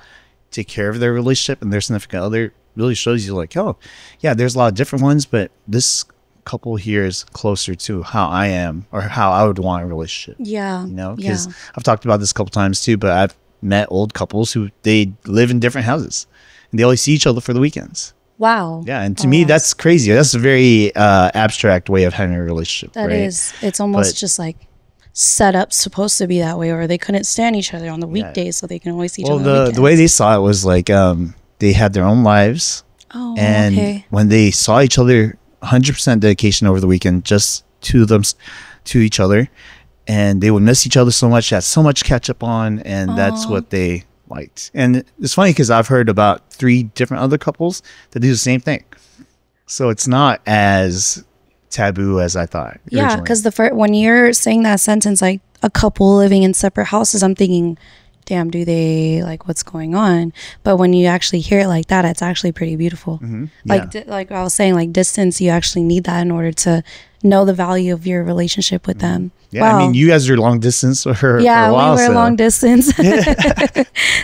take care of their relationship and their significant other really shows you like, oh yeah, there's a lot of different ones, but this couple here is closer to how I am or how I would want a relationship. Yeah. You know, because I've talked about this a couple times too, but I've met old couples who they live in different houses and they only see each other for the weekends. Wow. Yeah, and to me, that's crazy. That's a very abstract way of having a relationship. That is. It's almost just like set up supposed to be that way, or they couldn't stand each other on the weekdays, so they can always see each other on the weekends. The way they saw it was like they had their own lives. Oh, and when they saw each other, 100% dedication over the weekend, just to each other, and they would miss each other so much, had so much catch up on, and that's what they liked. And it's funny because I've heard about 3 different other couples that do the same thing, so it's not as taboo as I thought originally. Yeah, because when you're saying that sentence, like a couple living in separate houses, I'm thinking, damn, do they like what's going on? But when you actually hear it like that, it's actually pretty beautiful. Like I was saying, like distance, you actually need that in order to know the value of your relationship with them. Yeah, wow. I mean, you guys are long distance for a while. We were long distance.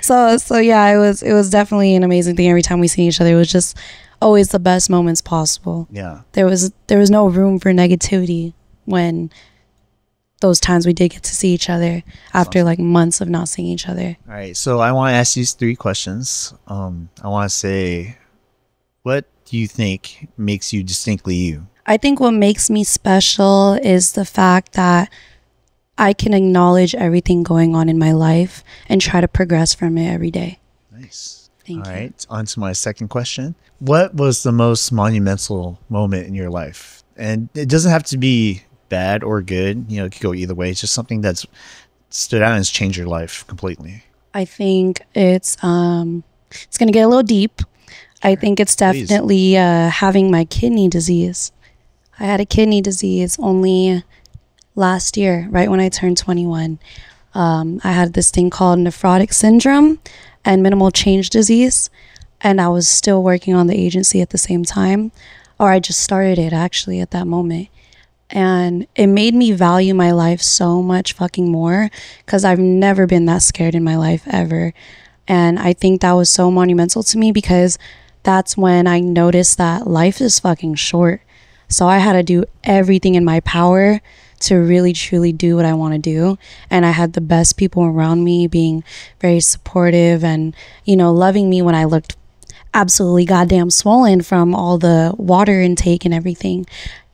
So yeah, it was definitely an amazing thing. Every time we see each other, it was just always the best moments possible. Yeah, there was no room for negativity when those times we did get to see each other after like months of not seeing each other. All right, so I want to ask you 3 questions. I want to say, what do you think makes you distinctly you? I think what makes me special is the fact that I can acknowledge everything going on in my life and try to progress from it every day. Nice. Thank you. All right, on to my second question. What was the most monumental moment in your life? And it doesn't have to be bad or good. You know, it could go either way. It's just something that's stood out and has changed your life completely. I think it's gonna get a little deep. I think it's definitely having my kidney disease. I had a kidney disease only last year, right when I turned 21. I had this thing called nephrotic syndrome and minimal change disease, and I was still working on the agency at the same time, or I just started it actually at that moment. And it made me value my life so much fucking more, because I've never been that scared in my life ever. And I think that was so monumental to me, because that's when I noticed that life is fucking short. So I had to do everything in my power to really truly do what I want to do. And I had the best people around me being very supportive and, you know, loving me when I looked absolutely goddamn swollen from all the water intake and everything.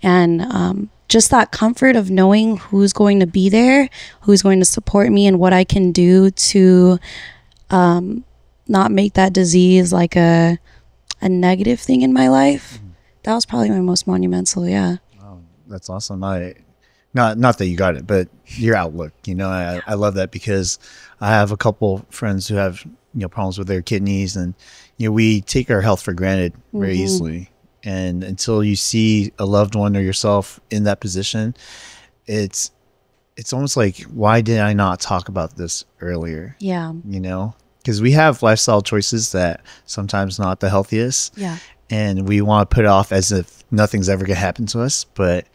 And just that comfort of knowing who's going to be there, who's going to support me, and what I can do to not make that disease like a negative thing in my life. That was probably my most monumental. Yeah. Oh, that's awesome. Not that you got it, but your outlook, I love that, because I have a couple friends who have, problems with their kidneys, and, we take our health for granted very easily. And until you see a loved one or yourself in that position, it's almost like, why did I not talk about this earlier? Yeah. Because we have lifestyle choices that sometimes not the healthiest. Yeah. And we want to put it off as if nothing's ever going to happen to us. But,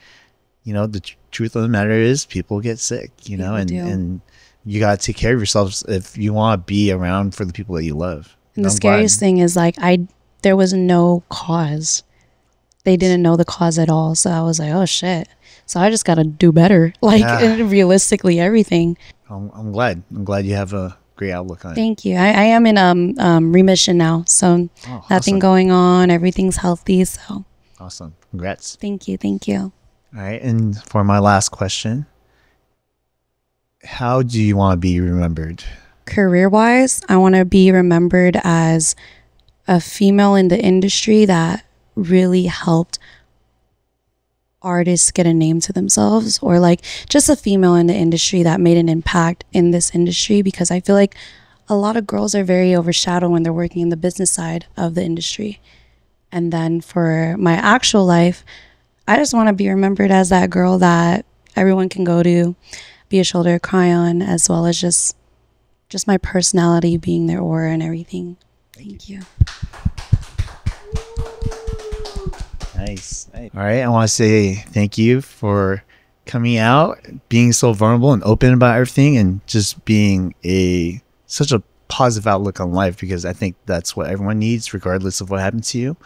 the truth of the matter is people get sick, and you got to take care of yourselves if you want to be around for the people that you love. And the scariest thing is, like, there was no cause. They didn't know the cause at all. So I was like, oh shit. So I just got to do better. Like, realistically, everything. I'm glad you have a great outlook on it. Thank you. I am in remission now. So nothing going on. Everything's healthy. So awesome. Congrats. Thank you. Thank you. All right. And for my last question, how do you want to be remembered? Career-wise, I want to be remembered as a female in the industry that really helped artists get a name to themselves, or like just a female in the industry that made an impact in this industry, because I feel like a lot of girls are very overshadowed when they're working in the business side of the industry. And then for my actual life, I just want to be remembered as that girl that everyone can go to, be a shoulder to cry on, as well as just my personality being their aura and everything. Thank you. Nice. All right. I want to say thank you for coming out, being so vulnerable and open about everything, and just being such a positive outlook on life, because I think that's what everyone needs, regardless of what happened to you.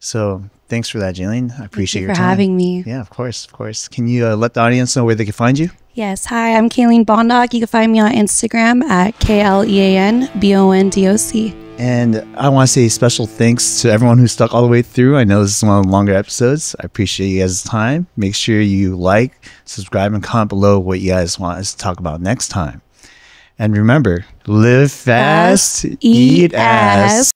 So thanks for that, Kaylene. I appreciate your time. Thank you for having me. Yeah, of course. Of course. Can you let the audience know where they can find you? Yes. Hi, I'm Kaylene Bondoc. You can find me on Instagram at KLEANBONDOC. And I want to say special thanks to everyone who stuck all the way through. I know this is one of the longer episodes. I appreciate you guys' time. Make sure you like, subscribe, and comment below what you guys want us to talk about next time. And remember, live fast, eat ass.